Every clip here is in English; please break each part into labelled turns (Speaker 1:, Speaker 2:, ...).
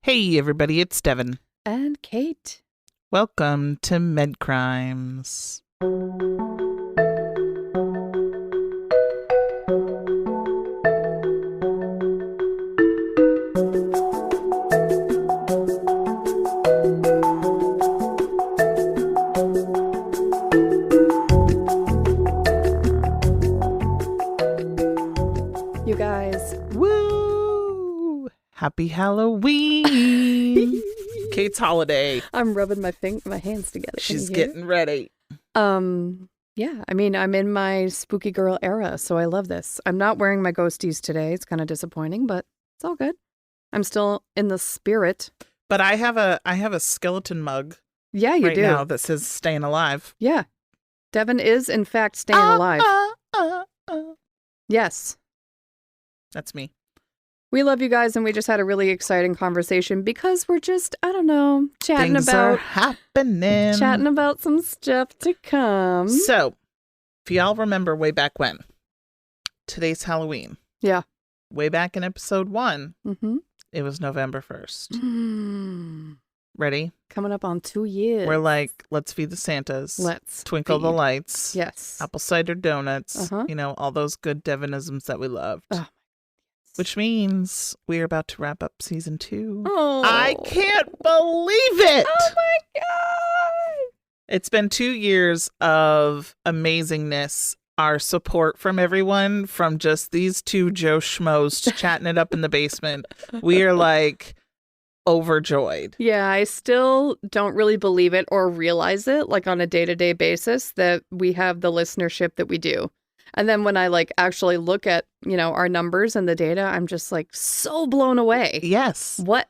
Speaker 1: Hey everybody, it's Devon.
Speaker 2: And Kate.
Speaker 1: Welcome to Medcrimes.
Speaker 2: You guys.
Speaker 1: Woo! Happy Halloween! Kate's holiday.
Speaker 2: I'm rubbing my hands together.
Speaker 1: She's getting ready.
Speaker 2: Yeah, I mean, I'm in my spooky girl era, so I love this. I'm not wearing my ghosties today. It's kind of disappointing, but it's all good. I'm still in the spirit.
Speaker 1: But I have a skeleton mug
Speaker 2: Yeah, you
Speaker 1: right
Speaker 2: do.
Speaker 1: now that says staying alive.
Speaker 2: Yeah. Devon is, in fact, staying alive. Yes.
Speaker 1: That's me.
Speaker 2: We love you guys, and we just had a really exciting conversation because we're just, I don't know, chatting
Speaker 1: Things are
Speaker 2: about
Speaker 1: happening.
Speaker 2: some stuff to come.
Speaker 1: So, if y'all remember way back when, today's Halloween.
Speaker 2: Yeah.
Speaker 1: Way back in episode 1,
Speaker 2: Mm-hmm.
Speaker 1: it was November 1st. Ready?
Speaker 2: Coming up on 2 years.
Speaker 1: We're like, let's feed the Santas.
Speaker 2: Let's
Speaker 1: twinkle the
Speaker 2: feed.
Speaker 1: lights.
Speaker 2: Yes.
Speaker 1: Apple cider donuts.
Speaker 2: Uh-huh.
Speaker 1: You know, all those good Devonisms that we loved.
Speaker 2: Oh.
Speaker 1: Which means we're about to wrap up season 2.
Speaker 2: Oh.
Speaker 1: I can't believe it.
Speaker 2: Oh my God.
Speaker 1: It's been 2 years of amazingness. Our support from everyone, from just these two Joe Schmoes chatting it up in the basement. We are like overjoyed.
Speaker 2: Yeah, I still don't really believe it or realize it, like on a day-to-day basis, that we have the listenership that we do. And then when I like actually look at, our numbers and the data, I'm just like so blown away.
Speaker 1: Yes.
Speaker 2: What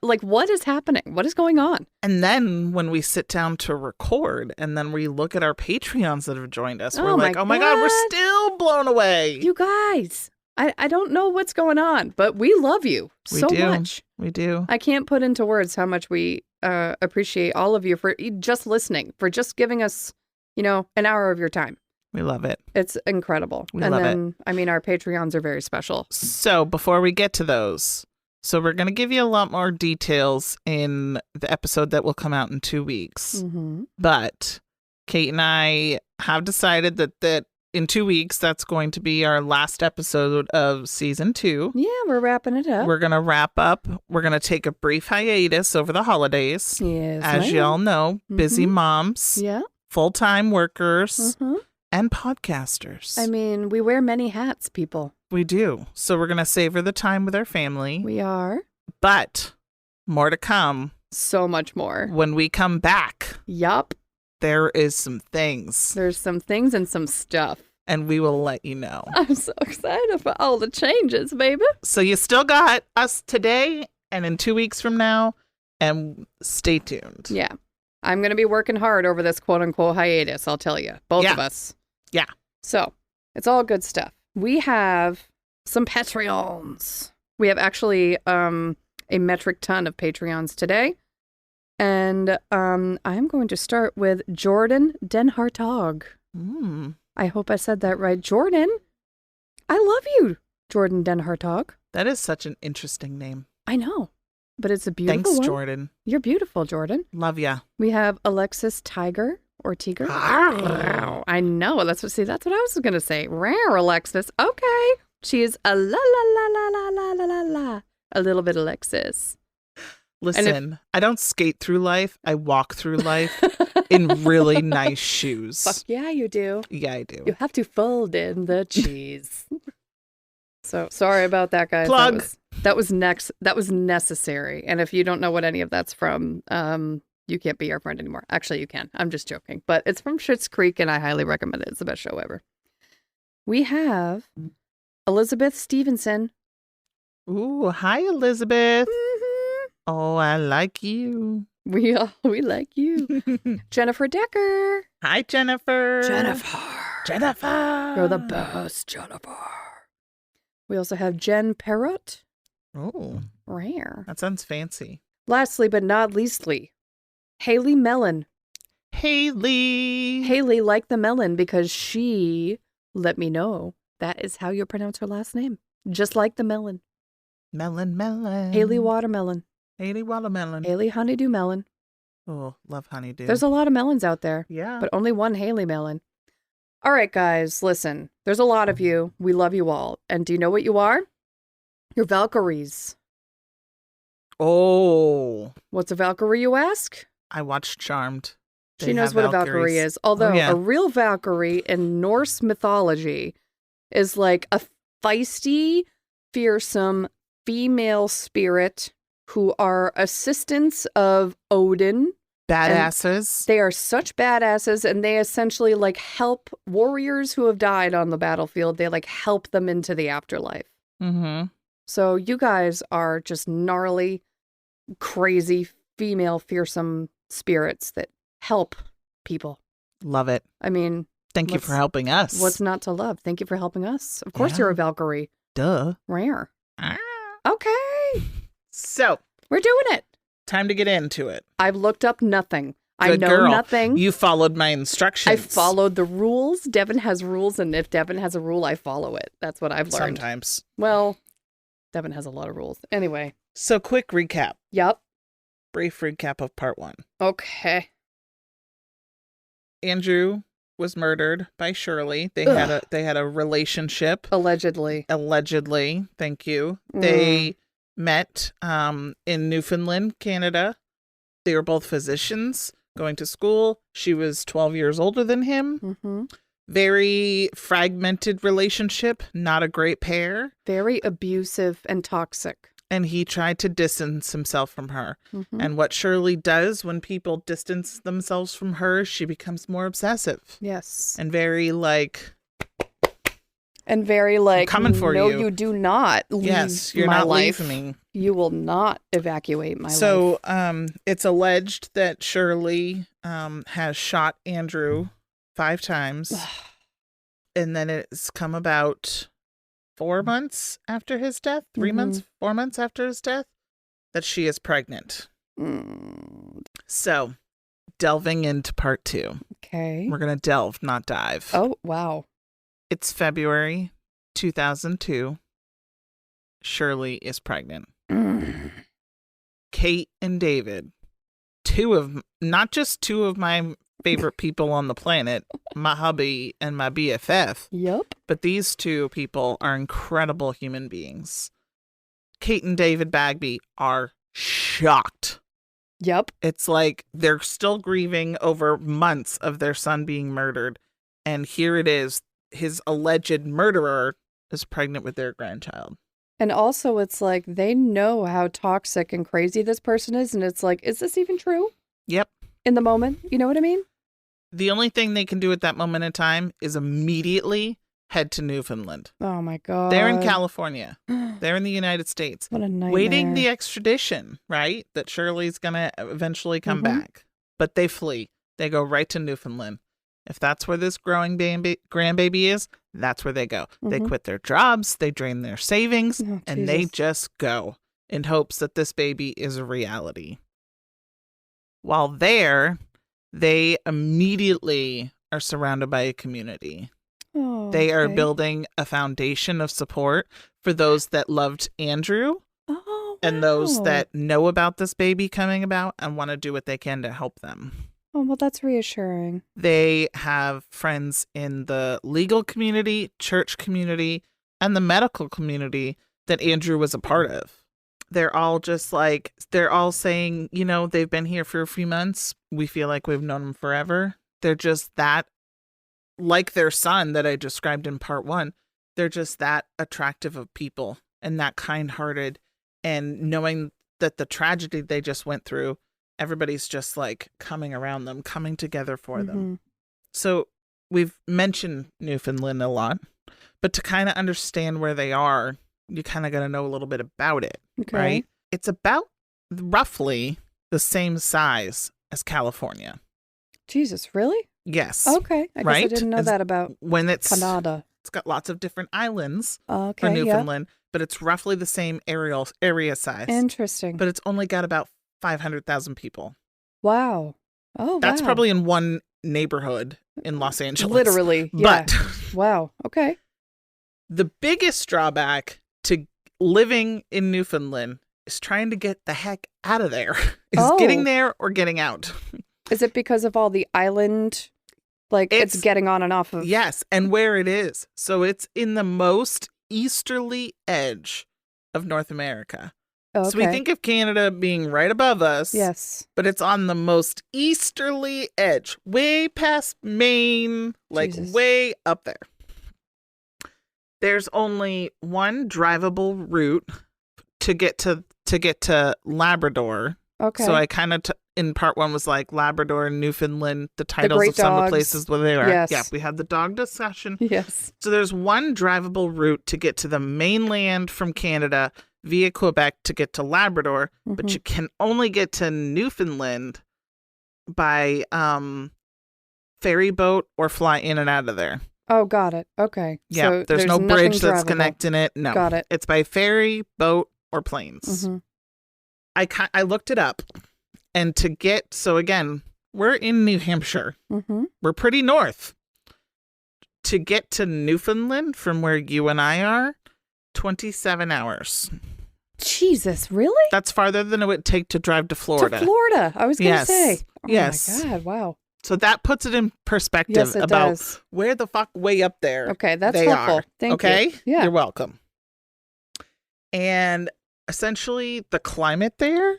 Speaker 2: is happening? What is going on?
Speaker 1: And then when we sit down to record and then we look at our Patreons that have joined us, we're
Speaker 2: Oh
Speaker 1: like,
Speaker 2: my
Speaker 1: oh my God, we're
Speaker 2: God.
Speaker 1: still blown away.
Speaker 2: You guys, I don't know what's going on, but we love you
Speaker 1: We
Speaker 2: so
Speaker 1: do.
Speaker 2: much.
Speaker 1: We do.
Speaker 2: I can't put into words how much we appreciate all of you for just listening, for just giving us, an hour of your time.
Speaker 1: We love it.
Speaker 2: It's incredible.
Speaker 1: We
Speaker 2: and
Speaker 1: love
Speaker 2: then, I mean, our Patreons are very special.
Speaker 1: So before we get to those, so we're going to give you a lot more details in the episode that will come out in 2 weeks.
Speaker 2: Mm-hmm.
Speaker 1: But Kate and I have decided that in 2 weeks, that's going to be our last episode of season 2.
Speaker 2: Yeah, we're wrapping it up.
Speaker 1: We're going to wrap up. We're going to take a brief hiatus over the holidays.
Speaker 2: Yes,
Speaker 1: As
Speaker 2: ma'am.
Speaker 1: y'all know, busy moms,
Speaker 2: Yeah.
Speaker 1: full-time workers,
Speaker 2: Mm-hmm.
Speaker 1: and podcasters.
Speaker 2: I mean, we wear many hats, people.
Speaker 1: We do. So we're going to savor the time with our family.
Speaker 2: We are.
Speaker 1: But more to come.
Speaker 2: So much more.
Speaker 1: When we come back,
Speaker 2: Yup.
Speaker 1: there is some things.
Speaker 2: There's some things and some stuff.
Speaker 1: And we will let you know.
Speaker 2: I'm so excited for all the changes, baby.
Speaker 1: So you still got us today and in 2 weeks from now. And stay tuned.
Speaker 2: Yeah. I'm going to be working hard over this quote-unquote hiatus, I'll tell you. Both of us.
Speaker 1: Yeah.
Speaker 2: So, it's all good stuff. We have some Patreons. We have actually a metric ton of Patreons today. And I'm going to start with Jordan Denhartog. I hope I said that right. Jordan, I love you, Jordan Denhartog.
Speaker 1: That is such an interesting name.
Speaker 2: I know, but it's a beautiful
Speaker 1: Thanks,
Speaker 2: one.
Speaker 1: Jordan.
Speaker 2: You're beautiful, Jordan.
Speaker 1: Love ya.
Speaker 2: We have Alexis Tiger or Tiger. I know. That's what I was going to say. Rare Alexis. Okay. She is a la la la la la la la la la. A little bit Alexis.
Speaker 1: Listen, I don't skate through life. I walk through life in really nice shoes.
Speaker 2: Fuck yeah, you do.
Speaker 1: Yeah, I do.
Speaker 2: You have to fold in the cheese. So sorry about that, guys.
Speaker 1: Plug.
Speaker 2: That was necessary. And if you don't know what any of that's from, you can't be our friend anymore. Actually, you can. I'm just joking. But it's from Schitt's Creek, and I highly recommend it. It's the best show ever. We have Elizabeth Stevenson.
Speaker 1: Ooh, hi, Elizabeth.
Speaker 2: Mm-hmm.
Speaker 1: Oh, I like you.
Speaker 2: We like you. Jennifer Decker.
Speaker 1: Hi, Jennifer. Jennifer.
Speaker 2: You're the best, Jennifer. We also have Jen Perrott.
Speaker 1: Oh,
Speaker 2: Rare.
Speaker 1: that sounds fancy.
Speaker 2: Lastly, but not leastly, Haley Mellon.
Speaker 1: Haley.
Speaker 2: Haley liked the melon because she let me know that is how you pronounce her last name. Just like the melon.
Speaker 1: Melon.
Speaker 2: Haley Watermelon.
Speaker 1: Haley watermelon.
Speaker 2: Haley honeydew melon.
Speaker 1: Oh, love honeydew.
Speaker 2: There's a lot of melons out there,
Speaker 1: yeah.
Speaker 2: but only one Haley melon. All right, guys, listen. There's a lot of you. We love you all. And do you know what you are? You're Valkyries.
Speaker 1: Oh.
Speaker 2: What's a Valkyrie, you ask?
Speaker 1: I watched Charmed.
Speaker 2: She knows what a Valkyrie is. Although
Speaker 1: yeah.
Speaker 2: a real Valkyrie in Norse mythology is like a feisty, fearsome female spirit who are assistants of Odin.
Speaker 1: Badasses.
Speaker 2: They are such badasses, and they essentially like help warriors who have died on the battlefield. They like help them into the afterlife.
Speaker 1: Mm-hmm.
Speaker 2: So you guys are just gnarly, crazy, female, fearsome spirits that help people.
Speaker 1: Love it.
Speaker 2: I mean,
Speaker 1: thank you for helping us.
Speaker 2: What's not to love? Thank you for helping us. Of course,
Speaker 1: Yeah.
Speaker 2: you're a Valkyrie.
Speaker 1: Duh.
Speaker 2: Rare.
Speaker 1: Ah.
Speaker 2: Okay.
Speaker 1: So,
Speaker 2: we're doing it.
Speaker 1: time to get into it.
Speaker 2: I've looked up nothing. I
Speaker 1: Good
Speaker 2: know
Speaker 1: girl.
Speaker 2: nothing.
Speaker 1: You followed my instructions.
Speaker 2: I followed the rules. Devon has rules, and if Devon has a rule, I follow it. That's what I've learned.
Speaker 1: Sometimes.
Speaker 2: Well, Devon has a lot of rules. Anyway.
Speaker 1: So, quick recap.
Speaker 2: Yep.
Speaker 1: Brief recap of part 1.
Speaker 2: Okay.
Speaker 1: Andrew was murdered by Shirley. They had a relationship.
Speaker 2: Allegedly.
Speaker 1: Thank you. They met in Newfoundland, Canada. They were both physicians going to school. She was 12 years older than him.
Speaker 2: Mm-hmm.
Speaker 1: Very fragmented relationship. Not a great pair.
Speaker 2: Very abusive and toxic.
Speaker 1: And he tried to distance himself from her.
Speaker 2: Mm-hmm.
Speaker 1: And what Shirley does when people distance themselves from her, she becomes more obsessive.
Speaker 2: Yes.
Speaker 1: And very like...
Speaker 2: And very like,
Speaker 1: coming for
Speaker 2: no,
Speaker 1: you.
Speaker 2: You do not leave
Speaker 1: yes, you're
Speaker 2: my
Speaker 1: not
Speaker 2: life.
Speaker 1: leaving me.
Speaker 2: You will not evacuate my life.
Speaker 1: So it's alleged that Shirley has shot Andrew 5 times. And then it's come about 4 months after his death, 3 months, 4 months after his death, that she is pregnant. So delving into part 2.
Speaker 2: Okay.
Speaker 1: We're going to delve, not dive.
Speaker 2: Oh, wow.
Speaker 1: It's February 2002. Shirley is pregnant. Kate and David, not just two of my favorite people on the planet, my hubby and my BFF.
Speaker 2: Yep.
Speaker 1: But these two people are incredible human beings. Kate and David Bagby are shocked.
Speaker 2: Yep.
Speaker 1: It's like they're still grieving over months of their son being murdered. And here it is. His alleged murderer is pregnant with their grandchild.
Speaker 2: And also it's like they know how toxic and crazy this person is. And it's like, is this even true?
Speaker 1: Yep.
Speaker 2: In the moment? You know what I mean?
Speaker 1: The only thing they can do at that moment in time is immediately head to Newfoundland.
Speaker 2: Oh my God.
Speaker 1: They're in California. They're in the United States.
Speaker 2: What a nightmare.
Speaker 1: Waiting the extradition, right? That Shirley's going to eventually come back. But they flee. They go right to Newfoundland. If that's where this growing grandbaby is, that's where they go. They quit their jobs, they drain their savings, and they just go in hopes that this baby is a reality. While there, they immediately are surrounded by a community.
Speaker 2: Oh,
Speaker 1: they are building a foundation of support for those that loved Andrew and those that know about this baby coming about and want to do what they can to help them.
Speaker 2: Oh, well, that's reassuring.
Speaker 1: They have friends in the legal community, church community, and the medical community that Andrew was a part of. They're all just like, they're all saying, you know, they've been here for a few months. We feel like we've known them forever. They're just that, like their son that I described in part 1, they're just that attractive of people and that kind-hearted, and knowing that the tragedy they just went through, everybody's just like coming around them, coming together for them. So we've mentioned Newfoundland a lot, but to kind of understand where they are, you kind of got to know a little bit about it, right? It's about roughly the same size as California.
Speaker 2: Jesus, really?
Speaker 1: Yes.
Speaker 2: Okay. I guess I didn't know that about
Speaker 1: when it's
Speaker 2: Canada.
Speaker 1: It's got lots of different islands for
Speaker 2: Okay,
Speaker 1: Newfoundland, but it's roughly the same area size.
Speaker 2: Interesting.
Speaker 1: But it's only got about 500,000 people.
Speaker 2: Wow. Oh,
Speaker 1: That's
Speaker 2: wow.
Speaker 1: probably in one neighborhood in Los Angeles.
Speaker 2: Literally. Yeah.
Speaker 1: But
Speaker 2: wow. Okay.
Speaker 1: the biggest drawback to living in Newfoundland is trying to get the heck out of there. Is getting there or getting out.
Speaker 2: Is it because of all the island, like it's getting on and off of?
Speaker 1: Yes, and where it is. So it's in the most easterly edge of North America.
Speaker 2: Okay.
Speaker 1: So we think of Canada being right above us.
Speaker 2: Yes.
Speaker 1: But it's on the most easterly edge, way past Maine, like
Speaker 2: Jesus.
Speaker 1: way up there. There's only one drivable route to get to Labrador.
Speaker 2: Okay.
Speaker 1: So I kind of in part one was like Labrador and Newfoundland, the titles
Speaker 2: great
Speaker 1: of some of the
Speaker 2: dogs.
Speaker 1: places where they are.
Speaker 2: Yes.
Speaker 1: Yeah, we had the dog discussion.
Speaker 2: Yes.
Speaker 1: So there's one drivable route to get to the mainland from Canada via Quebec to get to Labrador, but you can only get to Newfoundland by ferry boat or fly in and out of there.
Speaker 2: Oh, got it. Okay.
Speaker 1: Yeah,
Speaker 2: So
Speaker 1: there's no
Speaker 2: nothing
Speaker 1: bridge that's
Speaker 2: drivable.
Speaker 1: connecting it. No.
Speaker 2: Got it.
Speaker 1: It's by ferry, boat, or planes. I looked it up, and so again, we're in New Hampshire. We're pretty north. To get to Newfoundland from where you and I are, 27 hours.
Speaker 2: Jesus, really?
Speaker 1: That's farther than it would take to drive to Florida.
Speaker 2: To Florida, I was going to say. Oh
Speaker 1: Yes.
Speaker 2: my God, wow.
Speaker 1: So that puts it in perspective
Speaker 2: Yes, it
Speaker 1: about
Speaker 2: does.
Speaker 1: where the fuck way up there
Speaker 2: Okay, that's
Speaker 1: they
Speaker 2: helpful.
Speaker 1: are.
Speaker 2: Thank
Speaker 1: okay?
Speaker 2: you. Yeah.
Speaker 1: You're welcome. And essentially the climate there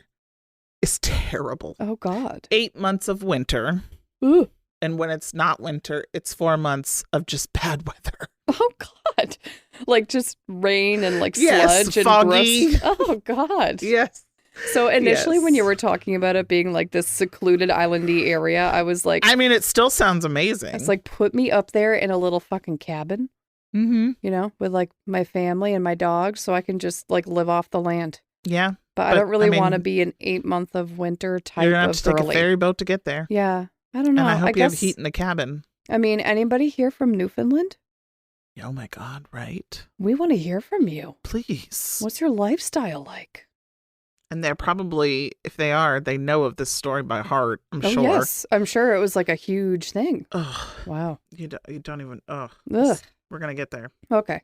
Speaker 1: is terrible.
Speaker 2: Oh, God.
Speaker 1: 8 months of winter.
Speaker 2: Ooh.
Speaker 1: And when it's not winter, it's 4 months of just bad weather.
Speaker 2: Oh, God. Like just rain and like
Speaker 1: Yes,
Speaker 2: sludge and
Speaker 1: foggy.
Speaker 2: rust. Oh, God.
Speaker 1: Yes.
Speaker 2: So initially when you
Speaker 1: Yes.
Speaker 2: were talking about it being like this secluded islandy area, I was like,
Speaker 1: I mean, it still sounds amazing.
Speaker 2: it's like, put me up there in a little fucking cabin,
Speaker 1: mm-hmm.
Speaker 2: you know, with like my family and my dog so I can just like live off the land.
Speaker 1: Yeah.
Speaker 2: But I don't really want to be an 8 month of winter type
Speaker 1: You're going to have
Speaker 2: of
Speaker 1: to take
Speaker 2: girly.
Speaker 1: a ferry boat to get there.
Speaker 2: Yeah. I don't know.
Speaker 1: And I hope you
Speaker 2: guess,
Speaker 1: have heat in the cabin.
Speaker 2: I mean, anybody here from Newfoundland?
Speaker 1: Oh my God, right?
Speaker 2: We want to hear from you.
Speaker 1: Please.
Speaker 2: What's your lifestyle like?
Speaker 1: And they're probably, if they are, they know of this story by heart, I'm
Speaker 2: Oh,
Speaker 1: sure.
Speaker 2: yes. I'm sure it was like a huge thing.
Speaker 1: Ugh,
Speaker 2: Wow.
Speaker 1: you don't even,
Speaker 2: Ugh.
Speaker 1: we're going to get there.
Speaker 2: Okay.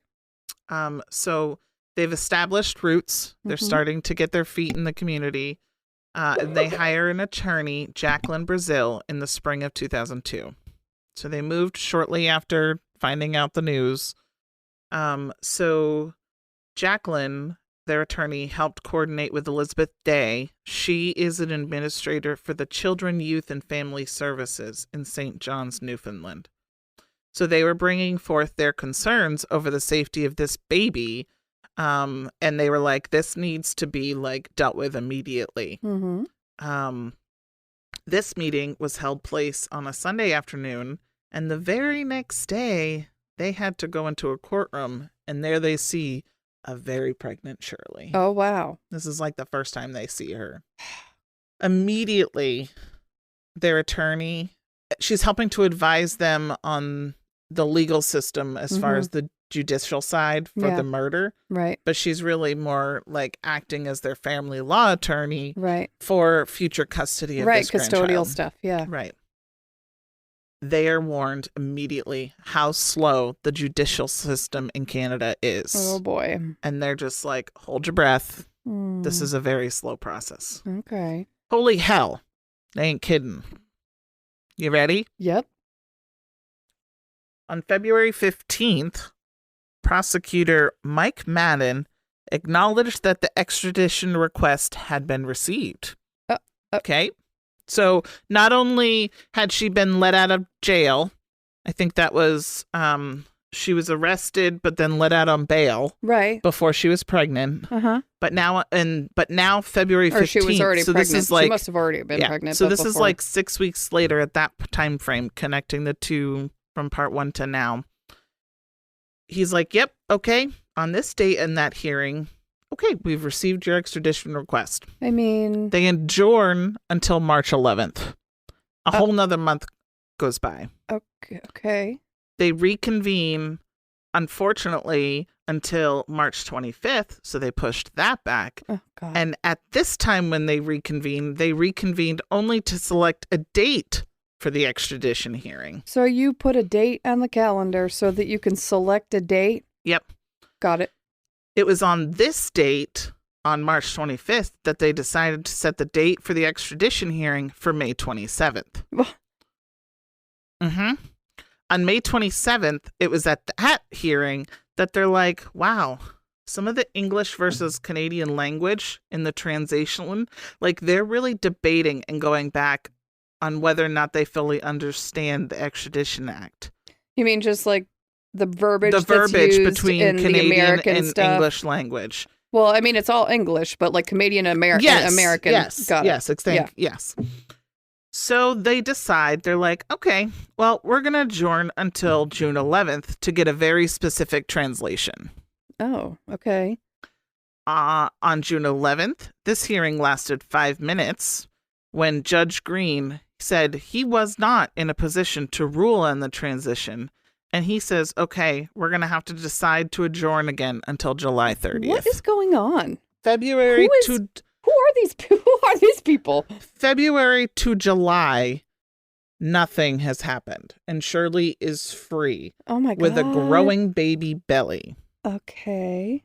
Speaker 1: So they've established roots. They're starting to get their feet in the community. And they hire an attorney, Jacqueline Brazil, in the spring of 2002. So they moved shortly after finding out the news. So Jacqueline, their attorney, helped coordinate with Elizabeth Day. She is an administrator for the Children, Youth, and Family Services in St. John's, Newfoundland. So they were bringing forth their concerns over the safety of this baby. And they were like, this needs to be like dealt with immediately. This meeting was held place on a Sunday afternoon, and the very next day they had to go into a courtroom, and there they see a very pregnant Shirley.
Speaker 2: Oh, wow.
Speaker 1: This is like the first time they see her. Immediately, their attorney, she's helping to advise them on the legal system as far as the judicial side for the murder.
Speaker 2: Right.
Speaker 1: But she's really more like acting as their family law attorney
Speaker 2: Right.
Speaker 1: for future custody of this
Speaker 2: custodial
Speaker 1: grandchild.
Speaker 2: stuff. Yeah.
Speaker 1: Right. They are warned immediately how slow the judicial system in Canada is.
Speaker 2: Oh, boy.
Speaker 1: And they're just like, hold your breath. This is a very slow process.
Speaker 2: Okay.
Speaker 1: Holy hell. They ain't kidding. You ready?
Speaker 2: Yep.
Speaker 1: On February 15th, prosecutor Mike Madden acknowledged that the extradition request had been received. Okay. So not only had she been let out of jail, I think that was, she was arrested, but then let out on bail.
Speaker 2: Right.
Speaker 1: Before she was pregnant. But now February 15th.
Speaker 2: Or she was already
Speaker 1: so
Speaker 2: pregnant.
Speaker 1: This is like,
Speaker 2: she must have already been pregnant.
Speaker 1: So this is
Speaker 2: before.
Speaker 1: like 6 weeks later at that time frame, connecting the two from part one to now. He's like, yep, okay, on this date and that hearing, okay, we've received your extradition request.
Speaker 2: I mean,
Speaker 1: They adjourn until March 11th. A whole nother month goes by.
Speaker 2: okay.
Speaker 1: They reconvene, unfortunately, until March 25th, so they pushed that back.
Speaker 2: Oh, God.
Speaker 1: And at this time when they reconvened only to select a date for the extradition hearing.
Speaker 2: So you put a date on the calendar so that you can select a date?
Speaker 1: Yep.
Speaker 2: Got it.
Speaker 1: It was on this date, on March 25th that they decided to set the date for the extradition hearing for May 27th. Mm-hmm. On May 27th, it was at that hearing that they're like, wow, some of the English versus Canadian language in the translation, like they're really debating and going back on whether or not they fully understand the Extradition Act.
Speaker 2: You mean just like the verbiage
Speaker 1: between
Speaker 2: in
Speaker 1: Canadian
Speaker 2: the American
Speaker 1: and
Speaker 2: stuff?
Speaker 1: English language.
Speaker 2: Well, I mean, it's all English, but like Canadian American.
Speaker 1: Yes,
Speaker 2: Got it.
Speaker 1: Yes. So they decide, they're like, okay, well, we're going to adjourn until June 11th to get a very specific translation.
Speaker 2: Oh, okay.
Speaker 1: On June 11th, this hearing lasted 5 minutes when Judge Green said he was not in a position to rule on the transition. And he says, okay, we're going to have to decide to adjourn again until July 30th.
Speaker 2: What is going on?
Speaker 1: February
Speaker 2: Who are these people?
Speaker 1: February to July, nothing has happened. And Shirley is free.
Speaker 2: Oh my God.
Speaker 1: With a growing baby belly.
Speaker 2: Okay.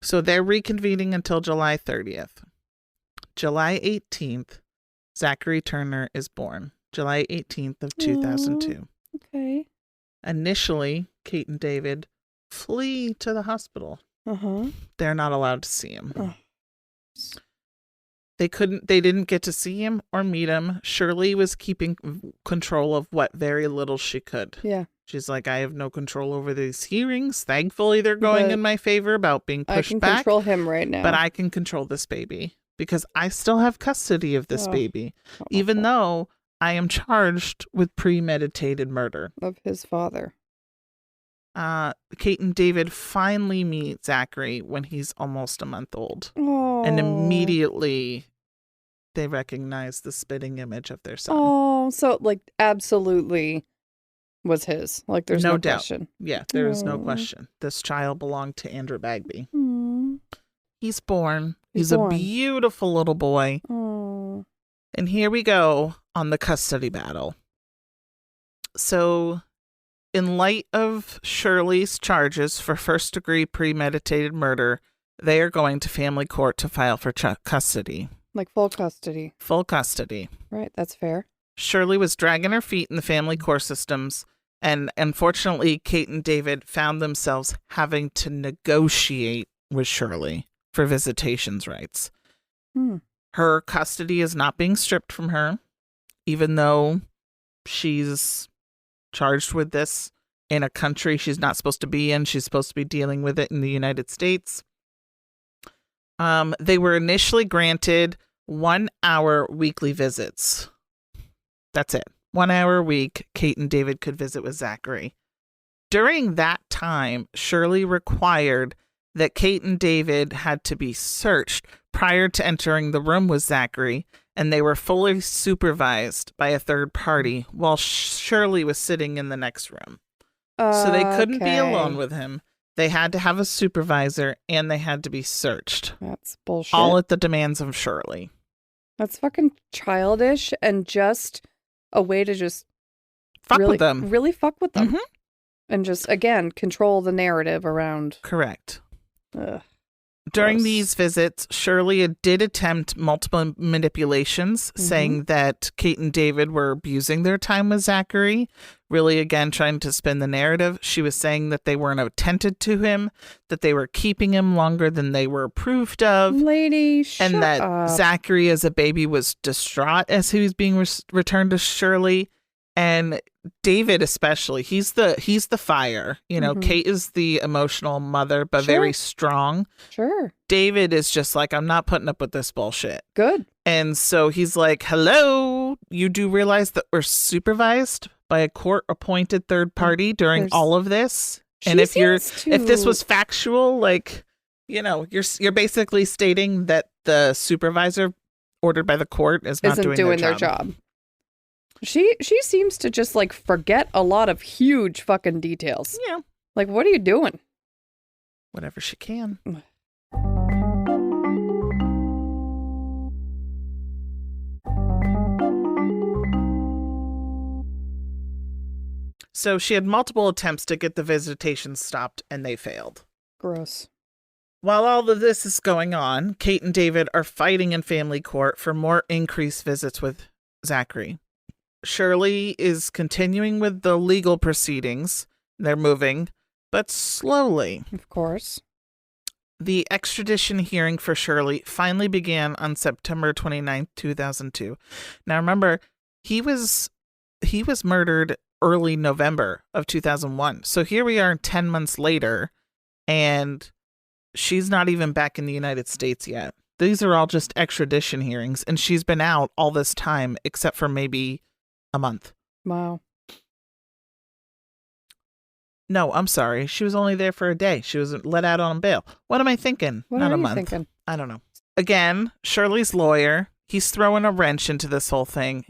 Speaker 1: So they're reconvening until July 30th. July 18th, Zachary Turner is born. July 18th of 2002.
Speaker 2: Okay.
Speaker 1: Initially, Kate and David flee to the hospital.
Speaker 2: Uh-huh.
Speaker 1: They're not allowed to see him.
Speaker 2: Oh.
Speaker 1: They didn't get to see him or meet him. Shirley was keeping control of what very little she could.
Speaker 2: Yeah.
Speaker 1: She's like, I have no control over these hearings. Thankfully, they're going in my favor about being pushed back.
Speaker 2: I can control him right now.
Speaker 1: But I can control this baby because I still have custody of this baby, even though I am charged with premeditated murder.
Speaker 2: Of his father.
Speaker 1: Kate and David finally meet Zachary when he's almost a month old.
Speaker 2: Oh.
Speaker 1: And immediately they recognize the spitting image of their son.
Speaker 2: Oh, so like absolutely was his. Like there's no
Speaker 1: doubt.
Speaker 2: question.
Speaker 1: Yeah, there is no question. This child belonged to Andrew Bagby.
Speaker 2: Mm.
Speaker 1: He's born. He's a beautiful little boy.
Speaker 2: Oh.
Speaker 1: And here we go on the custody battle. So, in light of Shirley's charges for first-degree premeditated murder, they are going to family court to file for custody.
Speaker 2: Like full custody.
Speaker 1: Full custody.
Speaker 2: Right, that's fair.
Speaker 1: Shirley was dragging her feet in the family court systems, and unfortunately, Kate and David found themselves having to negotiate with Shirley for visitations rights. Her custody is not being stripped from her, even though she's charged with this in a country she's not supposed to be in. She's supposed to be dealing with it in the United States. They were initially granted 1 hour weekly visits. That's it. 1 hour a week, Kate and David could visit with Zachary. During that time, Shirley required that Kate and David had to be searched prior to entering the room with Zachary, and they were fully supervised by a third party while Shirley was sitting in the next room. So they couldn't be alone with him. They had to have a supervisor, and they had to be searched.
Speaker 2: That's bullshit.
Speaker 1: All at the demands of Shirley.
Speaker 2: That's fucking childish and just a way to just
Speaker 1: fuck with them.
Speaker 2: Really fuck with them. Mm-hmm. And just, again, control the narrative around.
Speaker 1: Correct.
Speaker 2: Ugh.
Speaker 1: During these visits, Shirley did attempt multiple manipulations, saying that Kate and David were abusing their time with Zachary, really, again, trying to spin the narrative. She was saying that they weren't attentive to him, that they were keeping him longer than they were approved of.
Speaker 2: Lady, shut
Speaker 1: and that
Speaker 2: up.
Speaker 1: Zachary, as a baby, was distraught as he was being returned to Shirley. And David especially, he's the fire. You know, Kate is the emotional mother, but very strong.
Speaker 2: Sure.
Speaker 1: David is just like, I'm not putting up with this bullshit.
Speaker 2: Good.
Speaker 1: And so he's like, hello, you do realize that we're supervised by a court-appointed third party during all of this? And if this was factual, like, you know, you're basically stating that the supervisor ordered by the court isn't doing their job.
Speaker 2: She seems to just like forget a lot of huge fucking details.
Speaker 1: Yeah.
Speaker 2: Like, what are you doing?
Speaker 1: Whatever she can. So she had multiple attempts to get the visitations stopped, and they failed.
Speaker 2: Gross.
Speaker 1: While all of this is going on, Kate and David are fighting in family court for more increased visits with Zachary. Shirley is continuing with the legal proceedings. They're moving, but slowly.
Speaker 2: Of course.
Speaker 1: The extradition hearing for Shirley finally began on September 29th, 2002. Now remember, he was murdered early November of 2001. So here we are 10 months later, and she's not even back in the United States yet. These are all just extradition hearings, and she's been out all this time except for maybe a month.
Speaker 2: Wow.
Speaker 1: No, I'm sorry. She was only there for a day. She was let out on bail. What am I thinking?
Speaker 2: What
Speaker 1: Not
Speaker 2: are
Speaker 1: a
Speaker 2: you
Speaker 1: month.
Speaker 2: thinking?
Speaker 1: I don't know. Again, Shirley's lawyer, he's throwing a wrench into this whole thing.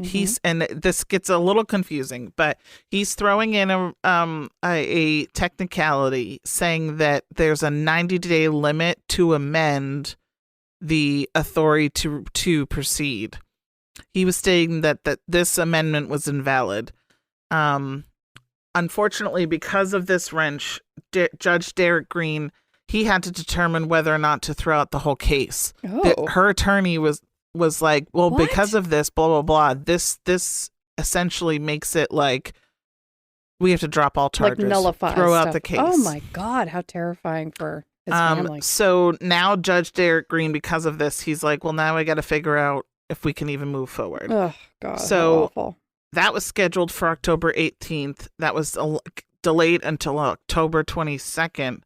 Speaker 1: And this gets a little confusing, but he's throwing in a technicality saying that there's a 90-day limit to amend the authority to proceed. He was stating that this amendment was invalid. Unfortunately, because of this wrench, Judge Derek Green, he had to determine whether or not to throw out the whole case.
Speaker 2: Oh.
Speaker 1: Her attorney was like, well,
Speaker 2: What?
Speaker 1: because of this, blah, blah, blah, this essentially makes it like we have to drop all charges.
Speaker 2: Like nullify
Speaker 1: throw
Speaker 2: stuff.
Speaker 1: out the case.
Speaker 2: Oh my God, how terrifying for his family.
Speaker 1: So now Judge Derek Green, because of this, he's like, well, now I got to figure out if we can even move forward.
Speaker 2: Oh God,
Speaker 1: So-
Speaker 2: how awful.
Speaker 1: That was scheduled for October 18th. That was delayed until October 22nd.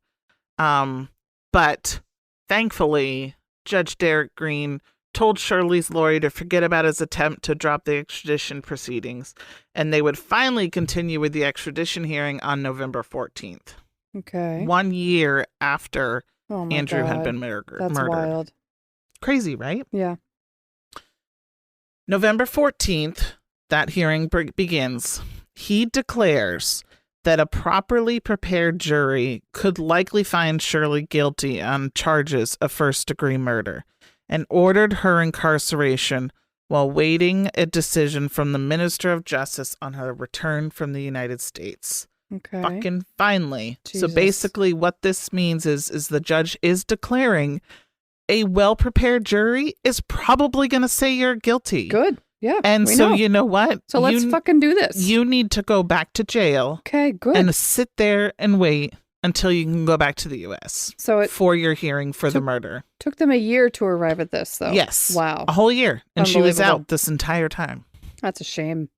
Speaker 1: But thankfully, Judge Derek Green told Shirley's lawyer to forget about his attempt to drop the extradition proceedings, and they would finally continue with the extradition hearing on November 14th,
Speaker 2: Okay.
Speaker 1: 1 year after
Speaker 2: Oh my
Speaker 1: Andrew
Speaker 2: God.
Speaker 1: had been murdered.
Speaker 2: That's wild.
Speaker 1: Crazy, right?
Speaker 2: Yeah.
Speaker 1: November 14th, that hearing begins. He declares that a properly prepared jury could likely find Shirley guilty on charges of first-degree murder and ordered her incarceration while waiting a decision from the Minister of Justice on her return from the United States.
Speaker 2: Okay.
Speaker 1: Fucking finally. So
Speaker 2: Jesus.
Speaker 1: basically what this means is the judge is declaring a well-prepared jury is probably going to say you're guilty.
Speaker 2: Good. Yeah.
Speaker 1: And
Speaker 2: we
Speaker 1: so
Speaker 2: know.
Speaker 1: you know what?
Speaker 2: So let's fucking do this.
Speaker 1: You need to go back to jail
Speaker 2: Okay. Good.
Speaker 1: and sit there and wait until you can go back to the U.S.
Speaker 2: So it
Speaker 1: for your hearing for the murder.
Speaker 2: took them a year to arrive at this, though.
Speaker 1: Yes.
Speaker 2: Wow.
Speaker 1: A whole year. And she was
Speaker 2: Unbelievable.
Speaker 1: out this entire time.
Speaker 2: That's a shame.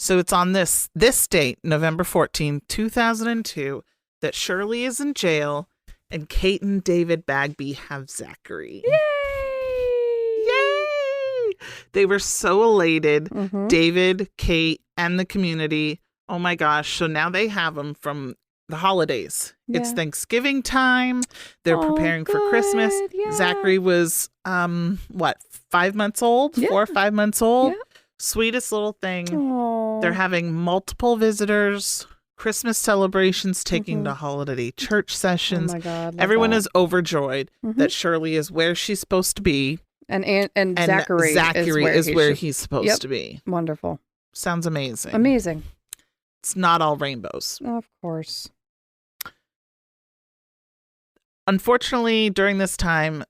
Speaker 1: So it's on this date, November 14, 2002, that Shirley is in jail and Kate and David Bagby have Zachary.
Speaker 2: Yay!
Speaker 1: Yay! They were so elated.
Speaker 2: Mhm.
Speaker 1: David, Kate, and the community. Oh my gosh. So now they have them from the holidays. It's
Speaker 2: Yeah.
Speaker 1: Thanksgiving time. They're
Speaker 2: Oh,
Speaker 1: preparing for Christmas.
Speaker 2: good. Yeah.
Speaker 1: Zachary was 5 months old?
Speaker 2: Yeah.
Speaker 1: 4 or 5 months old.
Speaker 2: Yeah.
Speaker 1: Sweetest little thing.
Speaker 2: Aw.
Speaker 1: They're having multiple visitors, Christmas celebrations, taking
Speaker 2: Mhm.
Speaker 1: to holiday church
Speaker 2: Oh
Speaker 1: sessions.
Speaker 2: my God. love
Speaker 1: Everyone
Speaker 2: that.
Speaker 1: is overjoyed
Speaker 2: Mhm.
Speaker 1: that Shirley is where she's supposed to be.
Speaker 2: And
Speaker 1: And
Speaker 2: Zachary
Speaker 1: is where
Speaker 2: should-
Speaker 1: he's supposed
Speaker 2: Yep.
Speaker 1: to be.
Speaker 2: Wonderful.
Speaker 1: Sounds amazing.
Speaker 2: Amazing.
Speaker 1: It's not all rainbows.
Speaker 2: Of course.
Speaker 1: Unfortunately, during this time,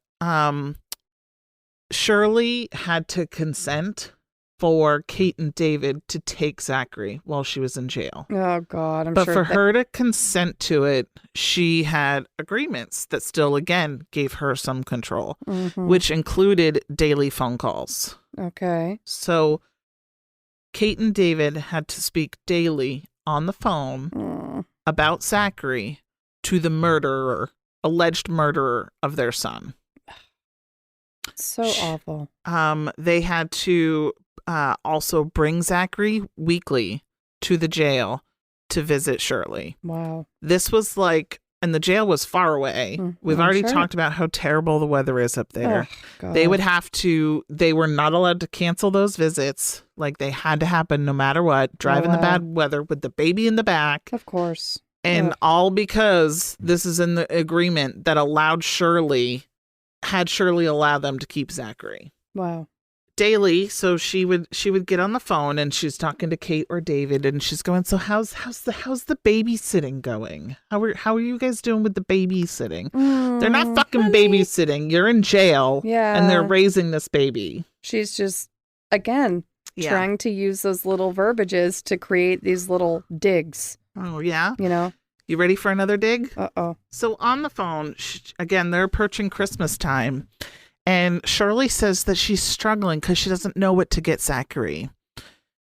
Speaker 1: Shirley had to consent for Kate and David to take Zachary while she was in jail.
Speaker 2: Oh God. I'm
Speaker 1: But
Speaker 2: sure.
Speaker 1: for her to consent to it, she had agreements that still, again, gave her some control,
Speaker 2: Mhm.
Speaker 1: which included daily phone calls.
Speaker 2: Okay.
Speaker 1: So Kate and David had to speak daily on the phone
Speaker 2: Aw.
Speaker 1: about Zachary to the alleged murderer of their son.
Speaker 2: So awful.
Speaker 1: They had to also bring Zachary weekly to the jail to visit Shirley.
Speaker 2: Wow.
Speaker 1: This was like, and the jail was far away. We've
Speaker 2: I'm
Speaker 1: already
Speaker 2: sure.
Speaker 1: talked about how terrible the weather is up there.
Speaker 2: Oh, God.
Speaker 1: They were not allowed to cancel those visits. Like they had to happen no matter what, drive in the
Speaker 2: wow.
Speaker 1: bad weather with the baby in the back.
Speaker 2: Of course.
Speaker 1: And
Speaker 2: Ugh.
Speaker 1: all because this is in the agreement that had Shirley allow them to keep Zachary.
Speaker 2: Wow.
Speaker 1: daily. So she would get on the phone and she's talking to Kate or David and she's going, so how's the babysitting going? How are you guys doing with the babysitting? They're not fucking babysitting. You're in jail.
Speaker 2: Yeah.
Speaker 1: And they're raising this baby.
Speaker 2: She's just, again, trying to use those little verbiages to create these little digs.
Speaker 1: Oh, yeah?
Speaker 2: You know?
Speaker 1: You ready for another dig?
Speaker 2: Uh-oh.
Speaker 1: So on the phone, again, they're approaching Christmas time. And Shirley says that she's struggling because she doesn't know what to get Zachary.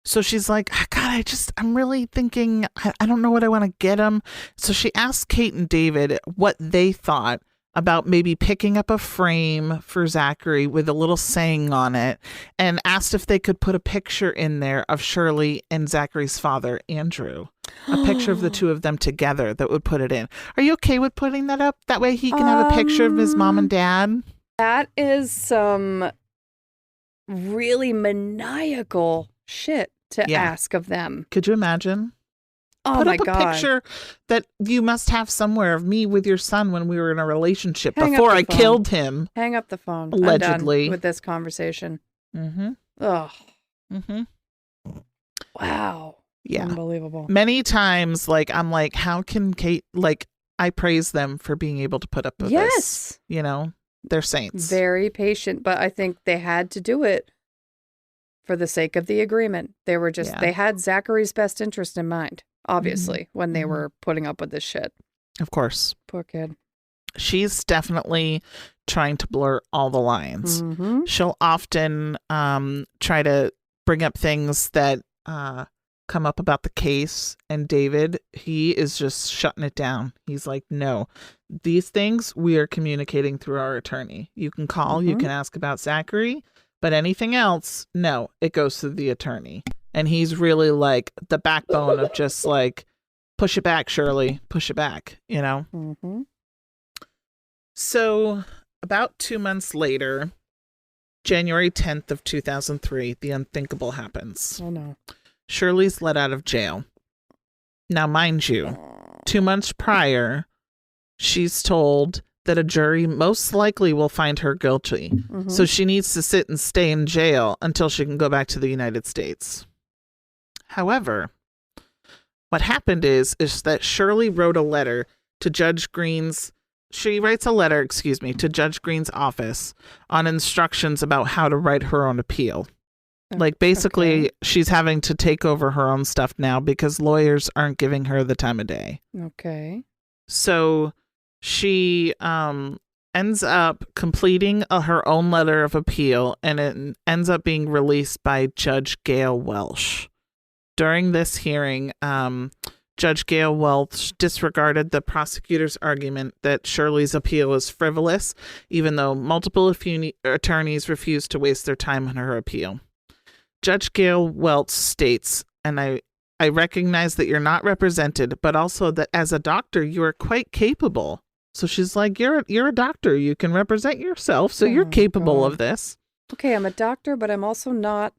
Speaker 1: So she's like, God, I'm really thinking, I don't know what I want to get him. So she asked Kate and David what they thought about maybe picking up a frame for Zachary with a little saying on it and asked if they could put a picture in there of Shirley and Zachary's father, Andrew. A picture of the two of them together that would put it in. Are you okay with putting that up? That way he can have a picture of his mom and dad?
Speaker 2: That is some really maniacal shit to ask of them.
Speaker 1: Could you imagine?
Speaker 2: Oh,
Speaker 1: Put
Speaker 2: my
Speaker 1: up a
Speaker 2: God.
Speaker 1: picture that you must have somewhere of me with your son when we were in a relationship
Speaker 2: Hang up
Speaker 1: before
Speaker 2: the
Speaker 1: I
Speaker 2: phone.
Speaker 1: killed him.
Speaker 2: Hang up the phone.
Speaker 1: Allegedly.
Speaker 2: I'm done with this conversation.
Speaker 1: Mm-hmm.
Speaker 2: Ugh.
Speaker 1: Mm-hmm.
Speaker 2: Wow.
Speaker 1: Yeah.
Speaker 2: Unbelievable.
Speaker 1: Many times, I'm like, how can Kate, I praise them for being able to put up with this. You know, they're saints.
Speaker 2: Very patient, but I think they had to do it for the sake of the agreement. They were just, they had Zachary's best interest in mind, obviously, when they were putting up with this shit.
Speaker 1: Of course.
Speaker 2: Poor kid.
Speaker 1: She's definitely trying to blur all the lines.
Speaker 2: Mm-hmm.
Speaker 1: She'll often try to bring up things that come up about the case, and David, he is just shutting it down. He's like, no, these things we are communicating through our attorney. You can call, you can ask about Zachary, but anything else, no, it goes through the attorney. And he's really like the backbone of just like, push it back, Shirley, push it back, you know?
Speaker 2: Mm-hmm.
Speaker 1: So about 2 months later, January 10th of 2003, the unthinkable happens.
Speaker 2: Oh, no.
Speaker 1: Shirley's let out of jail. Now, mind you, 2 months prior, she's told that a jury most likely will find her guilty.
Speaker 2: Mm-hmm.
Speaker 1: So she needs to sit and stay in jail until she can go back to the United States. However, what happened is that Shirley wrote a letter to Judge Green's to Judge Green's office on instructions about how to write her own appeal. Like, basically, she's having to take over her own stuff now because lawyers aren't giving her the time of day.
Speaker 2: Okay.
Speaker 1: So she ends up completing her own letter of appeal, and it ends up being released by Judge Gail Welsh. During this hearing, Judge Gail Welch disregarded the prosecutor's argument that Shirley's appeal is frivolous, even though multiple attorneys refused to waste their time on her appeal. Judge Gail Welch states, and I recognize that you're not represented, but also that as a doctor, you are quite capable. So she's like, you're a doctor. You can represent yourself, so you're capable of this.
Speaker 2: Okay, I'm a doctor, but I'm also not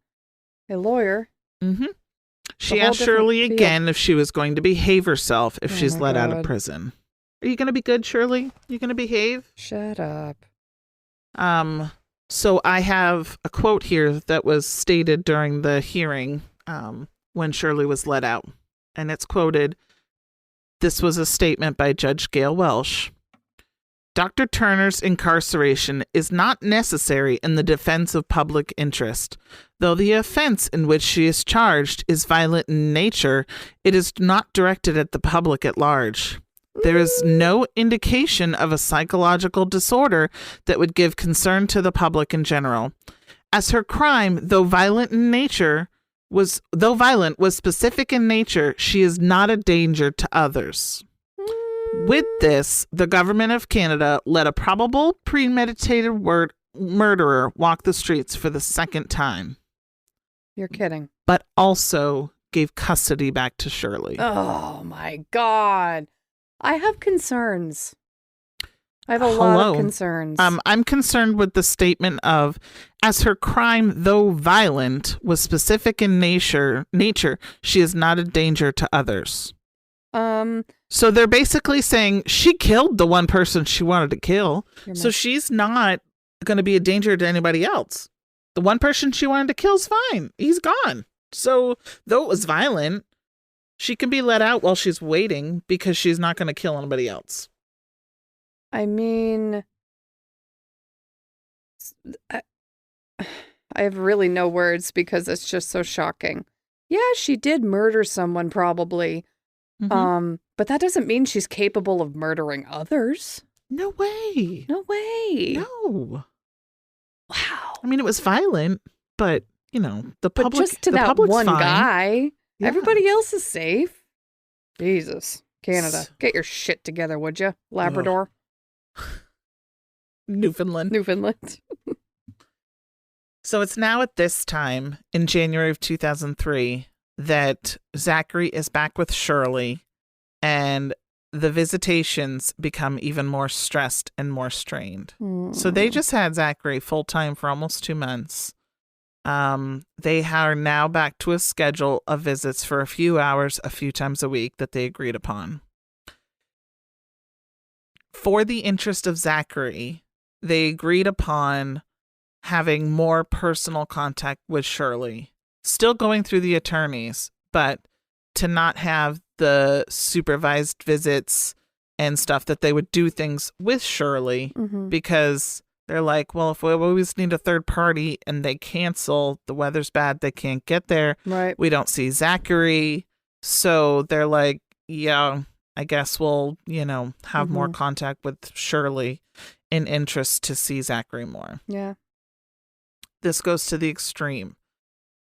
Speaker 2: a lawyer.
Speaker 1: Mm-hmm. She asked Shirley again if she was going to behave herself if she's let out of prison. Are you going to be good, Shirley? You going to behave?
Speaker 2: Shut up.
Speaker 1: So I have a quote here that was stated during the hearing when Shirley was let out. And it's quoted, this was a statement by Judge Gail Welsh. Dr. Turner's incarceration is not necessary in the defense of public interest. Though the offense in which she is charged is violent in nature, it is not directed at the public at large. There is no indication of a psychological disorder that would give concern to the public in general. As her crime, though violent, was specific in nature, she is not a danger to others. With this, the government of Canada let a probable premeditated murderer walk the streets for the second time.
Speaker 2: You're kidding.
Speaker 1: But also gave custody back to Shirley.
Speaker 2: Oh my God. I have concerns. I have a lot of concerns.
Speaker 1: I'm concerned with the statement of, as her crime, though violent, was specific in nature, she is not a danger to others. So they're basically saying she killed the one person she wanted to kill. So she's not going to be a danger to anybody else. The one person she wanted to kill's fine. He's gone. So, though it was violent, she can be let out while she's waiting because she's not going to kill anybody else.
Speaker 2: I mean, I have really no words because it's just so shocking. Yeah, she did murder someone probably. But that doesn't mean she's capable of murdering others.
Speaker 1: No way.
Speaker 2: No way.
Speaker 1: No.
Speaker 2: Wow.
Speaker 1: I mean, it was violent, but, the public.
Speaker 2: But just to that one guy, everybody else is safe. Jesus. Canada, get your shit together, would you? Labrador.
Speaker 1: Newfoundland. So it's now at this time in January of 2003 that Zachary is back with Shirley, and the visitations become even more stressed and more strained. So they just had Zachary full-time for almost 2 months. They are now back to a schedule of visits for a few hours, a few times a week that they agreed upon. For the interest of Zachary, they agreed upon having more personal contact with Shirley, still going through the attorneys, but to not have the supervised visits and stuff, that they would do things with Shirley because they're like, well, if we always need a third party and they cancel, the weather's bad, they can't get there.
Speaker 2: Right.
Speaker 1: We don't see Zachary. So they're like, yeah, I guess we'll, have more contact with Shirley in interest to see Zachary more.
Speaker 2: Yeah.
Speaker 1: This goes to the extreme.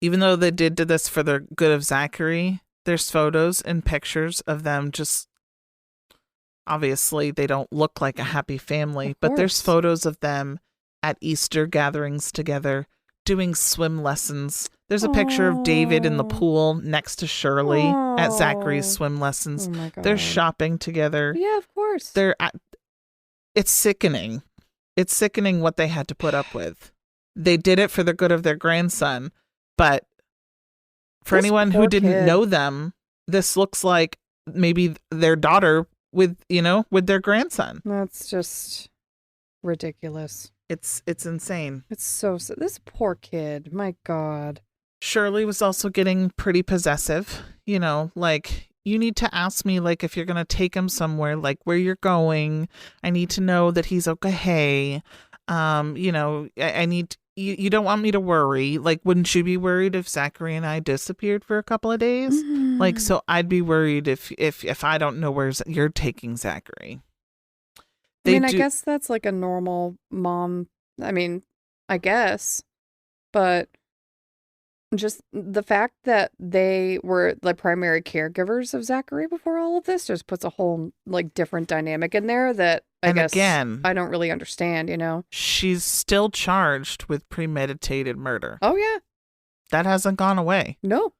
Speaker 1: Even though they did this for the good of Zachary, there's photos and pictures of them just, obviously they don't look like a happy family, but there's photos of them at Easter gatherings together, doing swim lessons. There's a picture of David in the pool next to Shirley at Zachary's swim lessons.
Speaker 2: Oh my God.
Speaker 1: They're shopping together.
Speaker 2: Yeah, of course.
Speaker 1: It's sickening. It's sickening what they had to put up with. They did it for the good of their grandson, but for anyone who didn't know them, this looks like maybe their daughter with their grandson.
Speaker 2: That's just ridiculous.
Speaker 1: It's insane.
Speaker 2: It's so this poor kid. My God.
Speaker 1: Shirley was also getting pretty possessive. Like, you need to ask me, like, if you're going to take him somewhere, like where you're going. I need to know that he's okay. I need, you don't want me to worry. Like, wouldn't you be worried if Zachary and I disappeared for a couple of days? Like, so I'd be worried if I don't know where you're taking Zachary.
Speaker 2: I guess that's like a normal mom. I guess, but just the fact that they were the primary caregivers of Zachary before all of this just puts a whole different dynamic in there that I guess again, I don't really understand,
Speaker 1: She's still charged with premeditated murder.
Speaker 2: Oh, yeah.
Speaker 1: That hasn't gone away.
Speaker 2: No.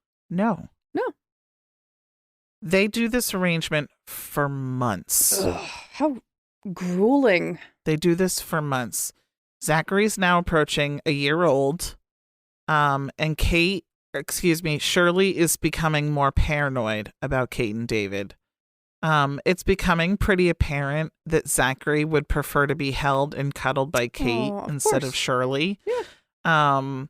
Speaker 1: They do this arrangement for months.
Speaker 2: Ugh, how grueling.
Speaker 1: They do this for months. Zachary's now approaching a year old. And Shirley is becoming more paranoid about Kate and David. It's becoming pretty apparent that Zachary would prefer to be held and cuddled by Kate instead of Shirley.
Speaker 2: Yeah.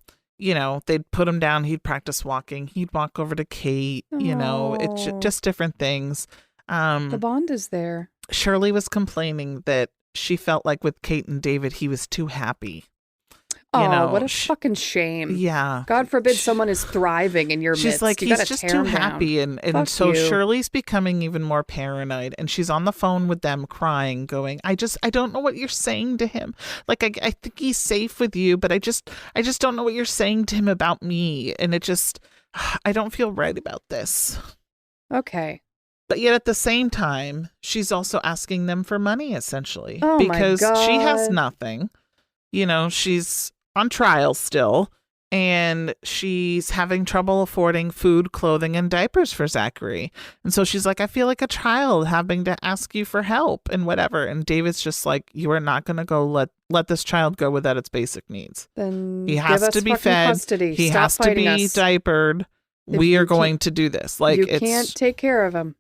Speaker 1: They'd put him down. He'd practice walking. He'd walk over to Kate. It's just different things.
Speaker 2: The bond is there.
Speaker 1: Shirley was complaining that she felt like with Kate and David, he was too happy.
Speaker 2: What a fucking shame.
Speaker 1: Yeah.
Speaker 2: God forbid someone is thriving in your midst.
Speaker 1: She's like, he's just too happy. And so Shirley's becoming even more paranoid. And she's on the phone with them crying, going, I don't know what you're saying to him. Like, I think he's safe with you, but I just don't know what you're saying to him about me. And I don't feel right about this.
Speaker 2: Okay.
Speaker 1: But yet at the same time, she's also asking them for money, essentially.
Speaker 2: Oh,
Speaker 1: because
Speaker 2: my God.
Speaker 1: She has nothing. She's on trial still, and she's having trouble affording food, clothing, and diapers for Zachary. And so she's like, I feel like a child having to ask you for help and whatever. And David's just like, you are not going to go let this child go without its basic needs.
Speaker 2: Then
Speaker 1: he has to be fed.
Speaker 2: Custody.
Speaker 1: He
Speaker 2: Stop
Speaker 1: has to be
Speaker 2: us.
Speaker 1: diapered. We are going to do this. Like,
Speaker 2: you can't take care of him.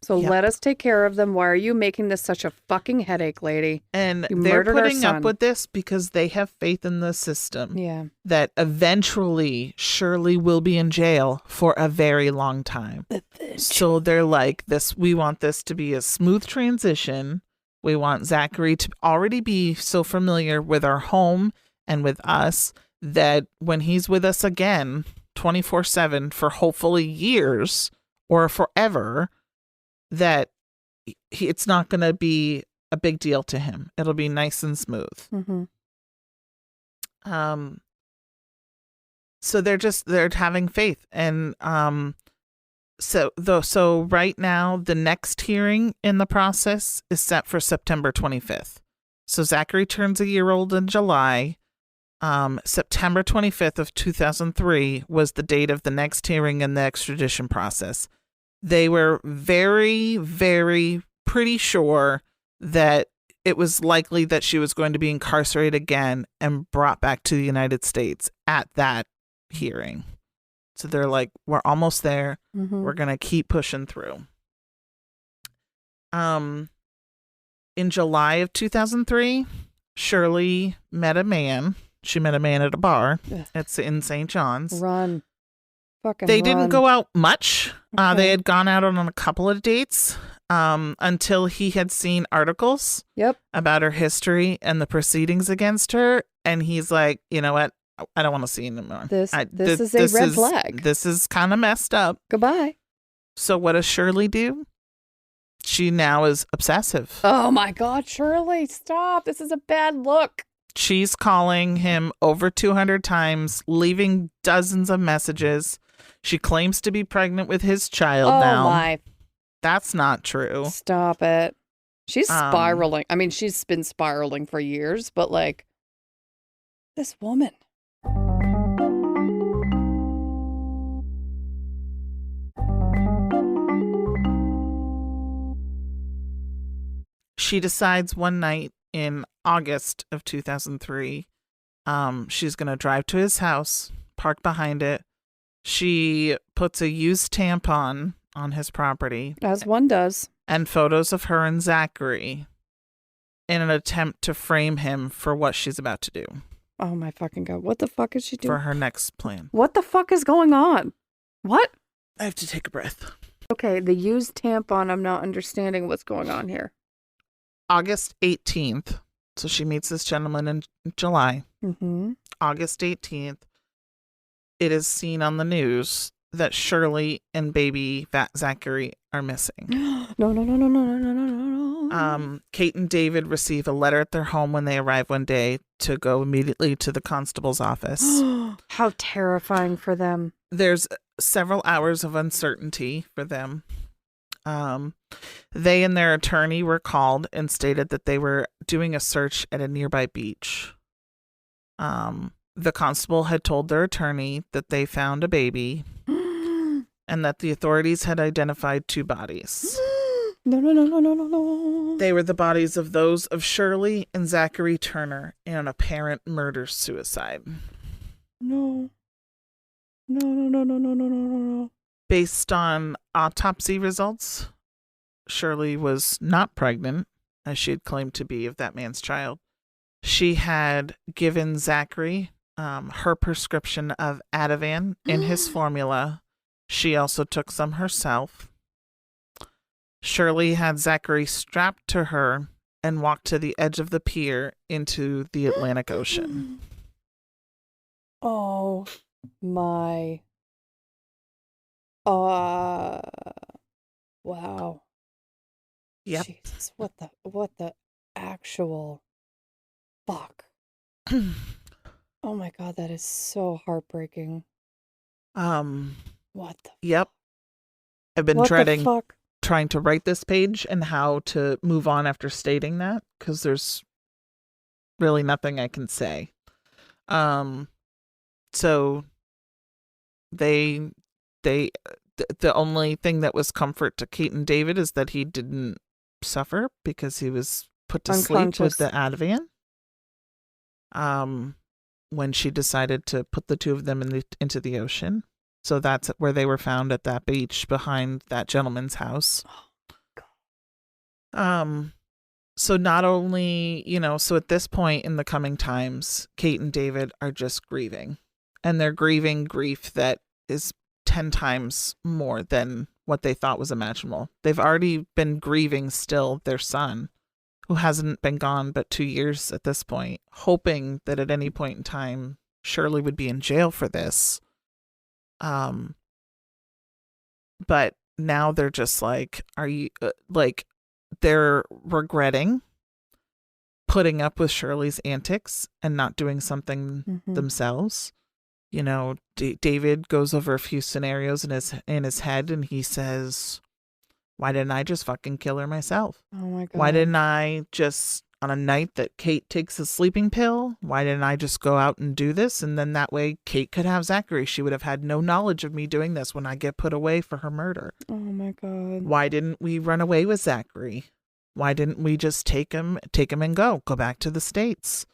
Speaker 2: So
Speaker 1: Yep.
Speaker 2: let us take care of them. Why are you making this such a fucking headache, lady?
Speaker 1: And
Speaker 2: You
Speaker 1: they're
Speaker 2: murdered our
Speaker 1: putting up
Speaker 2: son.
Speaker 1: with this because they have faith in the system
Speaker 2: Yeah.
Speaker 1: that eventually Shirley will be in jail for a very long time. So they're like, we want this to be a smooth transition. We want Zachary to already be so familiar with our home and with us that when he's with us again 24/7 for hopefully years or forever, that it's not going to be a big deal to him. It'll be nice and smooth.
Speaker 2: Mm-hmm.
Speaker 1: So they're having faith. And so right now the next hearing in the process is set for September 25th. So Zachary turns a year old in July. September 25th of 2003 was the date of the next hearing in the extradition process. They were very, very pretty sure that it was likely that she was going to be incarcerated again and brought back to the United States at that hearing. So they're like, we're almost there.
Speaker 2: Mm-hmm.
Speaker 1: We're going to keep pushing through. In July of 2003, Shirley met a man. She met a man at a bar. It's in St. John's.
Speaker 2: Run. Fucking
Speaker 1: They
Speaker 2: run.
Speaker 1: didn't go out much.
Speaker 2: Okay.
Speaker 1: They had gone out on a couple of dates until he had seen articles
Speaker 2: Yep.
Speaker 1: about her history and the proceedings against her. And he's like, you know what? I don't want to see you anymore.
Speaker 2: This is a red flag.
Speaker 1: This is kind of messed up.
Speaker 2: Goodbye.
Speaker 1: So what does Shirley do? She now is obsessive.
Speaker 2: Oh my God, Shirley, stop. This is a bad look.
Speaker 1: She's calling him over 200 times, leaving dozens of messages. She claims to be pregnant with his child now.
Speaker 2: Oh my.
Speaker 1: That's not true.
Speaker 2: Stop it. She's spiraling. I mean, she's been spiraling for years, but like, this woman.
Speaker 1: She decides one night in August of 2003, she's going to drive to his house, park behind it. She puts a used tampon on his property.
Speaker 2: As one does.
Speaker 1: And photos of her and Zachary in an attempt to frame him for what she's about to do.
Speaker 2: Oh my fucking God. What the fuck is she doing?
Speaker 1: For her next plan.
Speaker 2: What the fuck is going on? What?
Speaker 1: I have to take a breath.
Speaker 2: Okay, the used tampon, I'm not understanding what's going on here.
Speaker 1: August 18th. So she meets this gentleman in July.
Speaker 2: Mm-hmm.
Speaker 1: August 18th. It is seen on the news that Shirley and baby Zachary are missing.
Speaker 2: No.
Speaker 1: Kate and David receive a letter at their home when they arrive one day to go immediately to the constable's office.
Speaker 2: How terrifying for them.
Speaker 1: There's several hours of uncertainty for them. They and their attorney were called and stated that they were doing a search at a nearby beach. The constable had told their attorney that they found a baby and that the authorities had identified two bodies.
Speaker 2: No.
Speaker 1: They were the bodies of those of Shirley and Zachary Turner in an apparent murder-suicide.
Speaker 2: No.
Speaker 1: Based on autopsy results, Shirley was not pregnant, as she had claimed to be, of that man's child. She had given Zachary her prescription of Ativan in his formula. She also took some herself. Shirley had Zachary strapped to her and walked to the edge of the pier into the Atlantic Ocean.
Speaker 2: Oh my. Wow.
Speaker 1: Yep.
Speaker 2: Jesus, what the actual fuck? Oh my God, that is so heartbreaking. What the
Speaker 1: Yep. I've been
Speaker 2: what
Speaker 1: dreading
Speaker 2: the fuck?
Speaker 1: trying to write this page and how to move on after stating that, because there's really nothing I can say. So the only thing that was comfort to Kate and David is that he didn't suffer because he was put to sleep with the Ativan. When she decided to put the two of them into the ocean. So that's where they were found, at that beach behind that gentleman's house. So not only, so at this point in the coming times, Kate and David are just grieving. And they're grieving grief that is 10 times more than what they thought was imaginable. They've already been grieving still their son, who hasn't been gone but 2 years at this point, hoping that at any point in time Shirley would be in jail for this. But now they're just like, are you they're regretting putting up with Shirley's antics and not doing something themselves. David goes over a few scenarios in his head, and he says, why didn't I just fucking kill her myself?
Speaker 2: Oh my God.
Speaker 1: Why didn't I just, on a night that Kate takes a sleeping pill, why didn't I just go out and do this? And then that way Kate could have Zachary. She would have had no knowledge of me doing this when I get put away for her murder.
Speaker 2: Oh my God.
Speaker 1: Why didn't we run away with Zachary? Why didn't we just take him and go back to the States?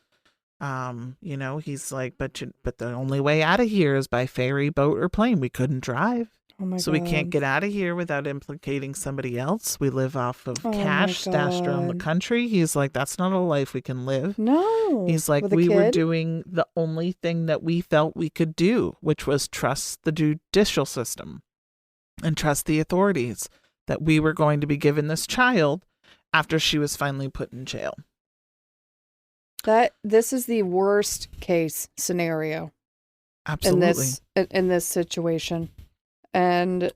Speaker 1: He's like, but the only way out of here is by ferry, boat, or plane. We couldn't drive.
Speaker 2: Oh my
Speaker 1: So
Speaker 2: God.
Speaker 1: we can't get out of here without implicating somebody else. We live off of cash stashed around the country. He's like, that's not a life we can live.
Speaker 2: No.
Speaker 1: He's like, we were doing the only thing that we felt we could do, which was trust the judicial system and trust the authorities that we were going to be given this child after she was finally put in jail.
Speaker 2: This is the worst case scenario.
Speaker 1: Absolutely.
Speaker 2: In this situation. And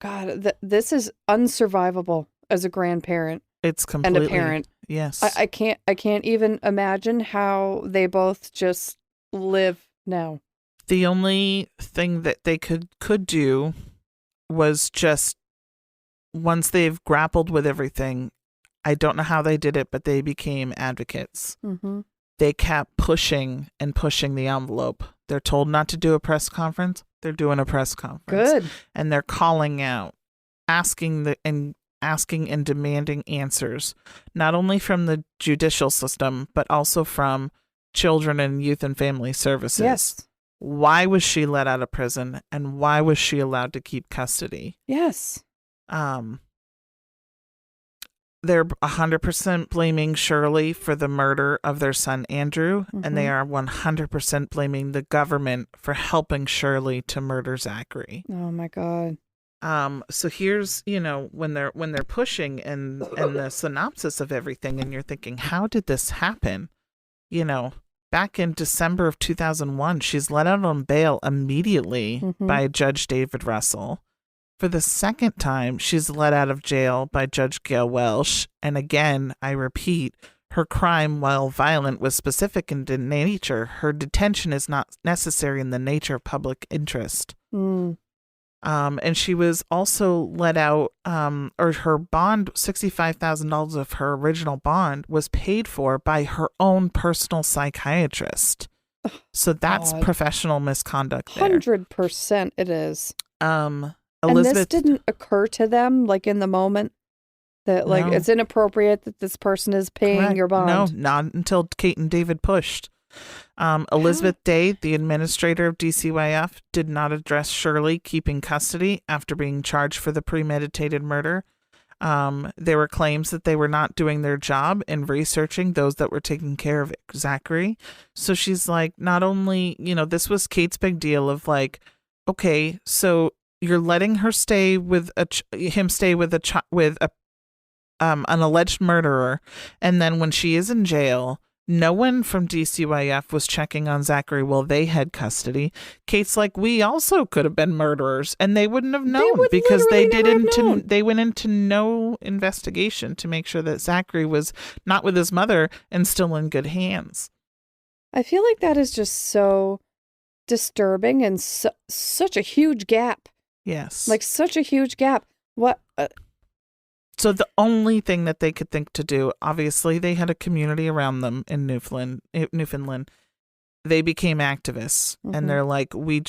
Speaker 2: God, this is unsurvivable as a grandparent.
Speaker 1: It's completely.
Speaker 2: And a parent.
Speaker 1: Yes.
Speaker 2: I can't even imagine how they both just live now.
Speaker 1: The only thing that they could do was just, once they've grappled with everything, I don't know how they did it, but they became advocates.
Speaker 2: Mm-hmm.
Speaker 1: They kept pushing and pushing the envelope. They're told not to do a press conference. They're doing a press conference.
Speaker 2: Good.
Speaker 1: And they're calling out, asking and demanding answers, not only from the judicial system, but also from Children and Youth and Family Services.
Speaker 2: Yes.
Speaker 1: Why was she let out of prison, and why was she allowed to keep custody?
Speaker 2: Yes.
Speaker 1: They're 100% blaming Shirley for the murder of their son, Andrew, and they are 100% blaming the government for helping Shirley to murder Zachary.
Speaker 2: Oh my God.
Speaker 1: So here's, when they're pushing and the synopsis of everything, and you're thinking, how did this happen? Back in December of 2001, she's let out on bail immediately by Judge David Russell. For the second time, she's let out of jail by Judge Gail Welsh. And again, I repeat, her crime, while violent, was specific in nature. Her detention is not necessary in the nature of public interest. And she was also let out, or her bond, $65,000 of her original bond, was paid for by her own personal psychiatrist. So that's professional misconduct there.
Speaker 2: 100% it is.
Speaker 1: Elizabeth,
Speaker 2: and this didn't occur to them, like, in the moment, that, like,
Speaker 1: No.
Speaker 2: it's inappropriate that this person is paying
Speaker 1: Correct.
Speaker 2: your bond.
Speaker 1: No, not until Kate and David pushed. Elizabeth Day, the administrator of DCYF, did not address Shirley keeping custody after being charged for the premeditated murder. There were claims that they were not doing their job in researching those that were taking care of Zachary. So she's like, not only, this was Kate's big deal of like, okay, so you're letting her stay with an alleged murderer, and then when she is in jail, no one from DCYF was checking on Zachary while they had custody. Kate's like, we also could have been murderers, and they wouldn't have known because they went into no investigation to make sure that Zachary was not with his mother and still in good hands.
Speaker 2: I feel like that is just so disturbing and such a huge gap.
Speaker 1: Yes.
Speaker 2: Like, such a huge gap. What?
Speaker 1: So the only thing that they could think to do, obviously they had a community around them in Newfoundland. They became activists, and they're like, we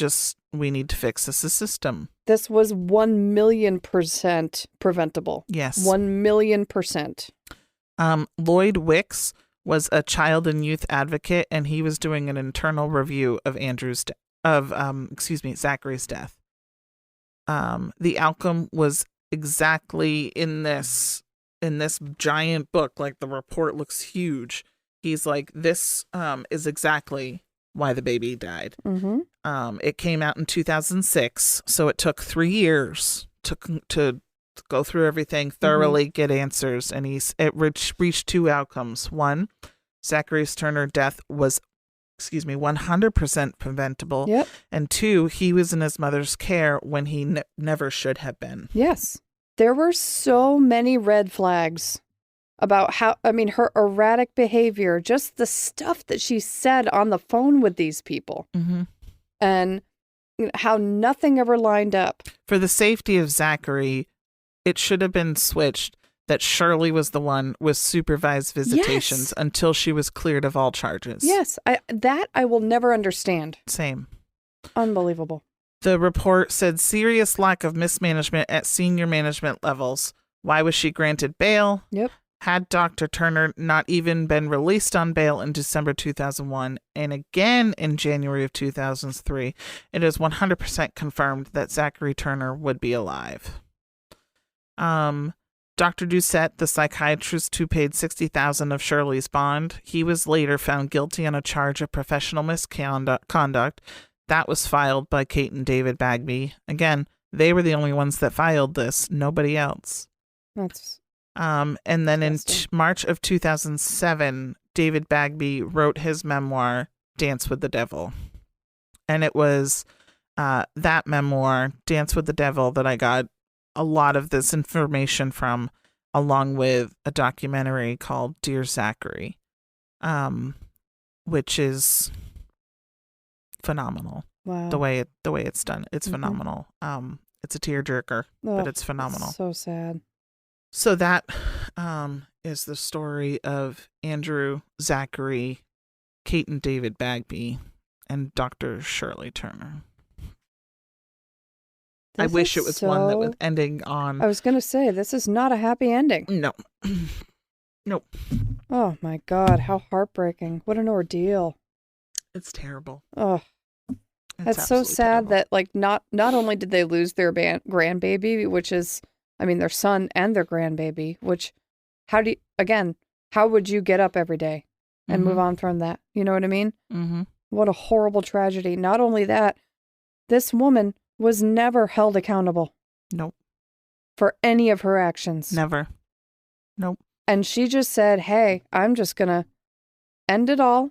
Speaker 1: need to fix this system.
Speaker 2: This was 1,000,000% preventable.
Speaker 1: Yes.
Speaker 2: 1,000,000%.
Speaker 1: Lloyd Wicks was a child and youth advocate, and he was doing an internal review of Zachary's death. The outcome was exactly in this in this giant book, like the report looks huge. He's like, this is exactly why the baby died. It came out in 2006, so it took 3 years to go through everything thoroughly, get answers, and it reached 2 outcomes. One, Zachary Turner death was 100% preventable.
Speaker 2: Yep.
Speaker 1: And 2, he was in his mother's care when he never should have been.
Speaker 2: Yes. There were so many red flags about her erratic behavior, just the stuff that she said on the phone with these people, and how nothing ever lined up.
Speaker 1: For the safety of Zachary, it should have been switched that Shirley was the one with supervised visitations until she was cleared of all charges.
Speaker 2: Yes, I will never understand.
Speaker 1: Same.
Speaker 2: Unbelievable.
Speaker 1: The report said serious lack of mismanagement at senior management levels. Why was she granted bail?
Speaker 2: Yep.
Speaker 1: Had Dr. Turner not even been released on bail in December 2001 and again in January of 2003, it is 100% confirmed that Zachary Turner would be alive. Dr. Doucette, the psychiatrist who paid $60,000 of Shirley's bond, he was later found guilty on a charge of professional misconduct. That was filed by Kate and David Bagby. Again, they were the only ones that filed this, nobody else. And then in March of 2007, David Bagby wrote his memoir, Dance with the Devil. And it was that memoir, Dance with the Devil, that I got a lot of this information from, along with a documentary called Dear Zachary, which is phenomenal.
Speaker 2: Wow.
Speaker 1: The way it's done, it's phenomenal. It's a tearjerker, but it's phenomenal.
Speaker 2: So sad.
Speaker 1: So that is the story of Andrew, Zachary, Kate and David Bagby, and Dr. Shirley Turner. I wish it was one that was ending on...
Speaker 2: I was going to say, this is not a happy ending.
Speaker 1: No. Nope.
Speaker 2: Oh my God, how heartbreaking. What an ordeal.
Speaker 1: It's terrible.
Speaker 2: Oh. That's so sad that, like, not only did they lose their grandbaby, which is, their son and their grandbaby, which, how would you get up every day and move on from that? You know what I mean?
Speaker 1: Mm-hmm.
Speaker 2: What a horrible tragedy. Not only that, this woman was never held accountable.
Speaker 1: Nope.
Speaker 2: For any of her actions.
Speaker 1: Never. Nope.
Speaker 2: And she just said, hey, I'm just going to end it all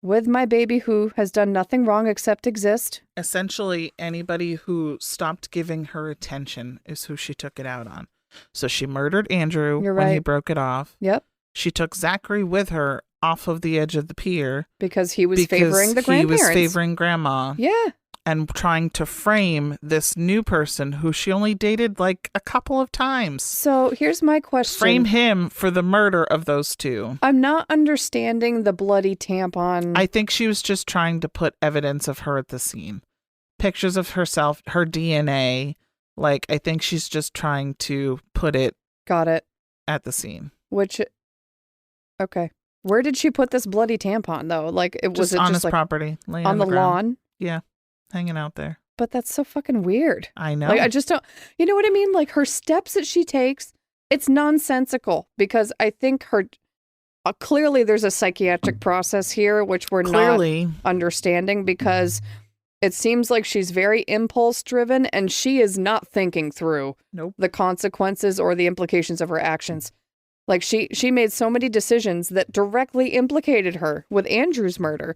Speaker 2: with my baby who has done nothing wrong except exist.
Speaker 1: Essentially, anybody who stopped giving her attention is who she took it out on. So she murdered Andrew when he broke it off.
Speaker 2: Yep.
Speaker 1: She took Zachary with her off of the edge of the pier.
Speaker 2: Because he was favoring the grandparents.
Speaker 1: He was favoring grandma.
Speaker 2: Yeah.
Speaker 1: And trying to frame this new person who she only dated like a couple of times.
Speaker 2: So here's my question.
Speaker 1: Frame him for the murder of those two.
Speaker 2: I'm not understanding the bloody tampon.
Speaker 1: I think she was just trying to put evidence of her at the scene. Pictures of herself, her DNA. Like, I think she's just trying to put it.
Speaker 2: Got it.
Speaker 1: At the scene.
Speaker 2: Okay. Where did she put this bloody tampon, though? Like, was it
Speaker 1: on
Speaker 2: just
Speaker 1: his property, laying
Speaker 2: on the
Speaker 1: ground.
Speaker 2: lawn?
Speaker 1: Yeah. Hanging out there.
Speaker 2: But that's so fucking weird.
Speaker 1: I know.
Speaker 2: Like, I just don't, you know what I mean? Like, her steps that she takes, it's nonsensical because I think clearly there's a psychiatric process here, which we're not understanding because it seems like she's very impulse driven and she is not thinking through the consequences or the implications of her actions. Like, she made so many decisions that directly implicated her with Andrew's murder.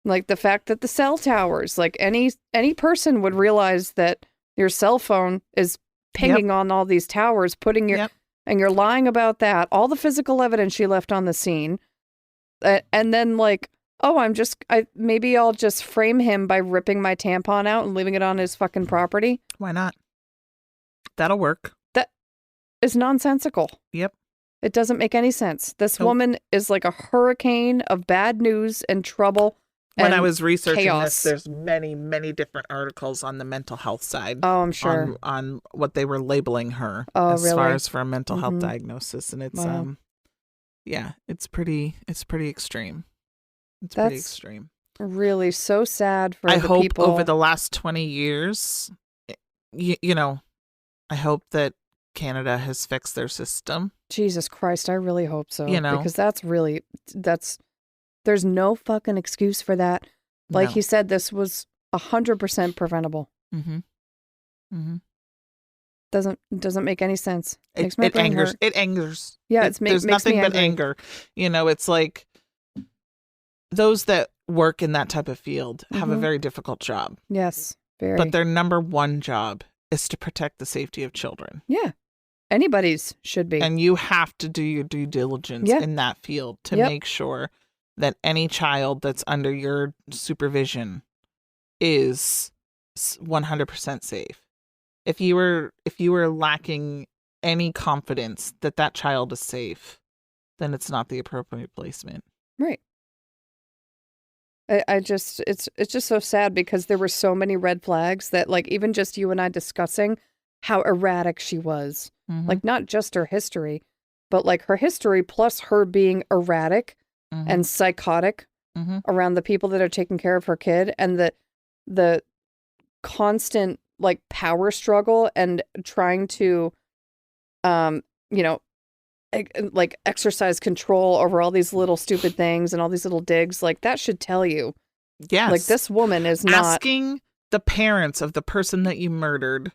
Speaker 2: Like the fact that the cell towers, like any person would realize that your cell phone is pinging on all these towers, and you're lying about that. All the physical evidence she left on the scene. And then like, oh, maybe I'll just frame him by ripping my tampon out and leaving it on his fucking property.
Speaker 1: Why not? That'll work.
Speaker 2: That is nonsensical.
Speaker 1: Yep.
Speaker 2: It doesn't make any sense. This woman is like a hurricane of bad news and trouble.
Speaker 1: When I was researching this, there's many, many different articles on the mental health side.
Speaker 2: Oh, I'm sure.
Speaker 1: On what they were labeling her
Speaker 2: as
Speaker 1: far as for a mental health diagnosis. And it's, it's pretty extreme. It's pretty extreme.
Speaker 2: Really so sad for
Speaker 1: the
Speaker 2: people.
Speaker 1: I hope over the last 20 years, I hope that Canada has fixed their system.
Speaker 2: Jesus Christ, I really hope so.
Speaker 1: You know.
Speaker 2: Because there's no fucking excuse for that. Like
Speaker 1: No.
Speaker 2: he said, this was 100% preventable.
Speaker 1: Mm-hmm. Mm-hmm.
Speaker 2: Doesn't make any sense. Makes my
Speaker 1: It
Speaker 2: brain
Speaker 1: angers.
Speaker 2: hurt.
Speaker 1: It angers.
Speaker 2: Yeah,
Speaker 1: there's
Speaker 2: makes
Speaker 1: nothing
Speaker 2: me
Speaker 1: but
Speaker 2: angry.
Speaker 1: anger. You know, it's like those that work in that type of field have a
Speaker 2: Mhm.
Speaker 1: very difficult job,
Speaker 2: Yes, very.
Speaker 1: but their number one job is to protect the safety of children.
Speaker 2: Yeah, anybody's should be.
Speaker 1: And you have to do your due diligence
Speaker 2: Yeah.
Speaker 1: in that field to
Speaker 2: Yep.
Speaker 1: make sure that any child that's under your supervision is 100% safe. If you were lacking any confidence that that child is safe, then it's not the appropriate placement.
Speaker 2: Right. I just it's just so sad because there were so many red flags that, like, even just you and I discussing how erratic she was.
Speaker 1: Mhm.
Speaker 2: Like, not just her history, but like her history plus her being erratic
Speaker 1: Mhm.
Speaker 2: and psychotic
Speaker 1: Mhm.
Speaker 2: around the people that are taking care of her kid, and the constant like power struggle and trying to you know, like exercise control over all these little stupid things and all these little digs. Like, that should tell you,
Speaker 1: Yes.
Speaker 2: like, this woman is not
Speaker 1: asking the parents of the person that you murdered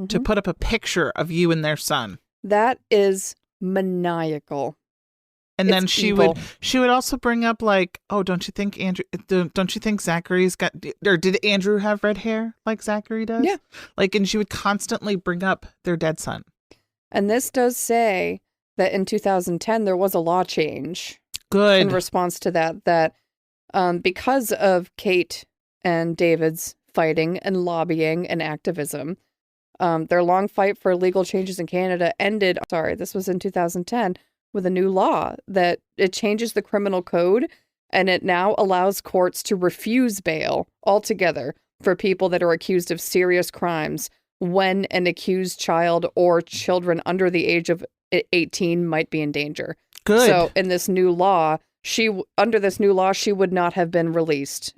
Speaker 1: to
Speaker 2: Mhm.
Speaker 1: put up a picture of you and their son.
Speaker 2: That is maniacal.
Speaker 1: And then
Speaker 2: It's
Speaker 1: she
Speaker 2: evil.
Speaker 1: would also bring up like, oh, don't you think Zachary's got, or did Andrew have red hair like Zachary does?
Speaker 2: Yeah.
Speaker 1: Like, and she would constantly bring up their dead son.
Speaker 2: And this does say that in 2010 there was a law change
Speaker 1: Good.
Speaker 2: in response to that because of Kate and David's fighting and lobbying and activism, their long fight for legal changes in Canada ended. Sorry, this was in 2010 with a new law that it changes the criminal code, and it now allows courts to refuse bail altogether for people that are accused of serious crimes when an accused child or children under the age of 18 might be in danger.
Speaker 1: Good.
Speaker 2: So in this new law, under this new law, she would not have been released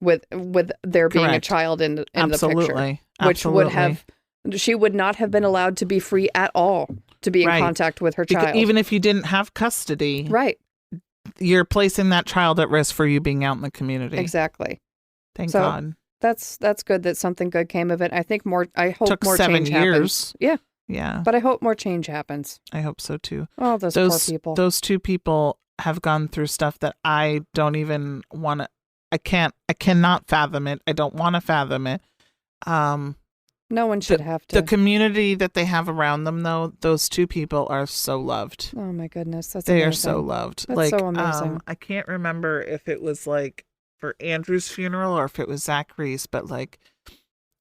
Speaker 2: with there being
Speaker 1: Correct.
Speaker 2: a child in the picture,
Speaker 1: Absolutely.
Speaker 2: which would have, she would not have been allowed to be free at all to be in
Speaker 1: Right.
Speaker 2: contact with her
Speaker 1: Because
Speaker 2: child.
Speaker 1: even if you didn't have custody,
Speaker 2: Right,
Speaker 1: you're placing that child at risk for you being out in the community.
Speaker 2: exactly.
Speaker 1: Thank
Speaker 2: So,
Speaker 1: God.
Speaker 2: That's good that something good came of it. I think I hope
Speaker 1: Took
Speaker 2: more
Speaker 1: 7
Speaker 2: change
Speaker 1: years.
Speaker 2: happens. Yeah,
Speaker 1: Yeah,
Speaker 2: but I hope more change happens.
Speaker 1: I hope so too.
Speaker 2: Oh, those poor people.
Speaker 1: Those two people have gone through stuff that I don't even want to. I cannot fathom it. I don't want to fathom it.
Speaker 2: No one should have to.
Speaker 1: The community that they have around them, though, those two people are so loved.
Speaker 2: Oh my goodness, that's
Speaker 1: They
Speaker 2: amazing.
Speaker 1: are so loved.
Speaker 2: That's
Speaker 1: like,
Speaker 2: so amazing.
Speaker 1: I can't remember if it was like for Andrew's funeral or if it was Zachary's, but like,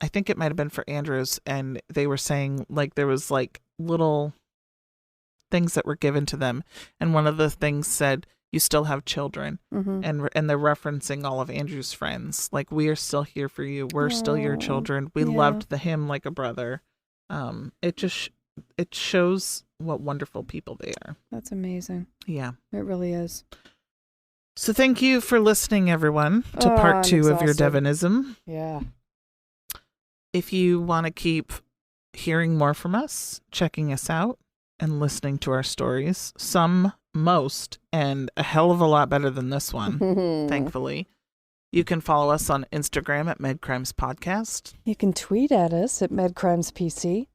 Speaker 1: I think it might have been for Andrew's, and they were saying like there was like little things that were given to them, and one of the things said, "You still have children,"
Speaker 2: Mhm.
Speaker 1: and they're referencing all of Andrew's friends, like, "We are still here for you. We're still your
Speaker 2: Aw,
Speaker 1: children. We
Speaker 2: yeah.
Speaker 1: loved him like a brother." It shows what wonderful people they are.
Speaker 2: That's amazing.
Speaker 1: Yeah.
Speaker 2: It really is.
Speaker 1: So thank you for listening, everyone, to
Speaker 2: Oh,
Speaker 1: part
Speaker 2: I'm
Speaker 1: 2 of your
Speaker 2: exhausted.
Speaker 1: Devonism.
Speaker 2: Yeah.
Speaker 1: If you want to keep hearing more from us, checking us out, and listening to our stories, some, most, and a hell of a lot better than this one, thankfully, you can follow us on Instagram at Medcrimes Podcast.
Speaker 2: You can tweet at us at MedCrimesPC.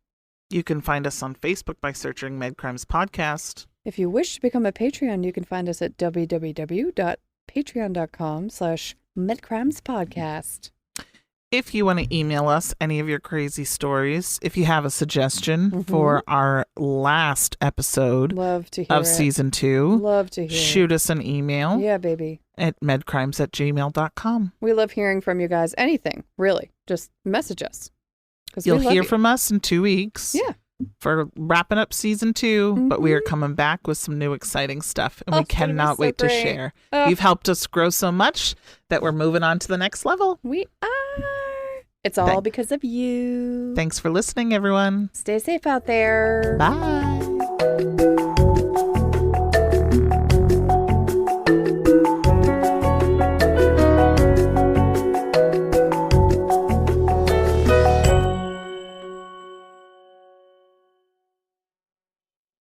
Speaker 1: You can find us on Facebook by searching Medcrimes Podcast.
Speaker 2: If you wish to become a Patreon, you can find us at www.patreon.com/MedCrimesPodcast.
Speaker 1: If you want to email us any of your crazy stories, if you have a suggestion for our last episode
Speaker 2: Love to hear
Speaker 1: of
Speaker 2: it.
Speaker 1: season 2,
Speaker 2: Love to hear
Speaker 1: shoot us an email
Speaker 2: Yeah, baby.
Speaker 1: at medcrimes@gmail.com.
Speaker 2: We love hearing from you guys. Anything, really. Just message us. 'Cause
Speaker 1: You'll
Speaker 2: we love
Speaker 1: hear
Speaker 2: you.
Speaker 1: from us in 2 weeks.
Speaker 2: Yeah.
Speaker 1: For wrapping up season 2, but we are coming back with some new exciting stuff, and we
Speaker 2: it's gonna be
Speaker 1: cannot
Speaker 2: so
Speaker 1: wait to
Speaker 2: great.
Speaker 1: share.
Speaker 2: Oh.
Speaker 1: You've helped us grow so much that we're moving on to the next level.
Speaker 2: We are. It's all because of you.
Speaker 1: Thanks for listening, everyone.
Speaker 2: Stay safe out there.
Speaker 1: Bye.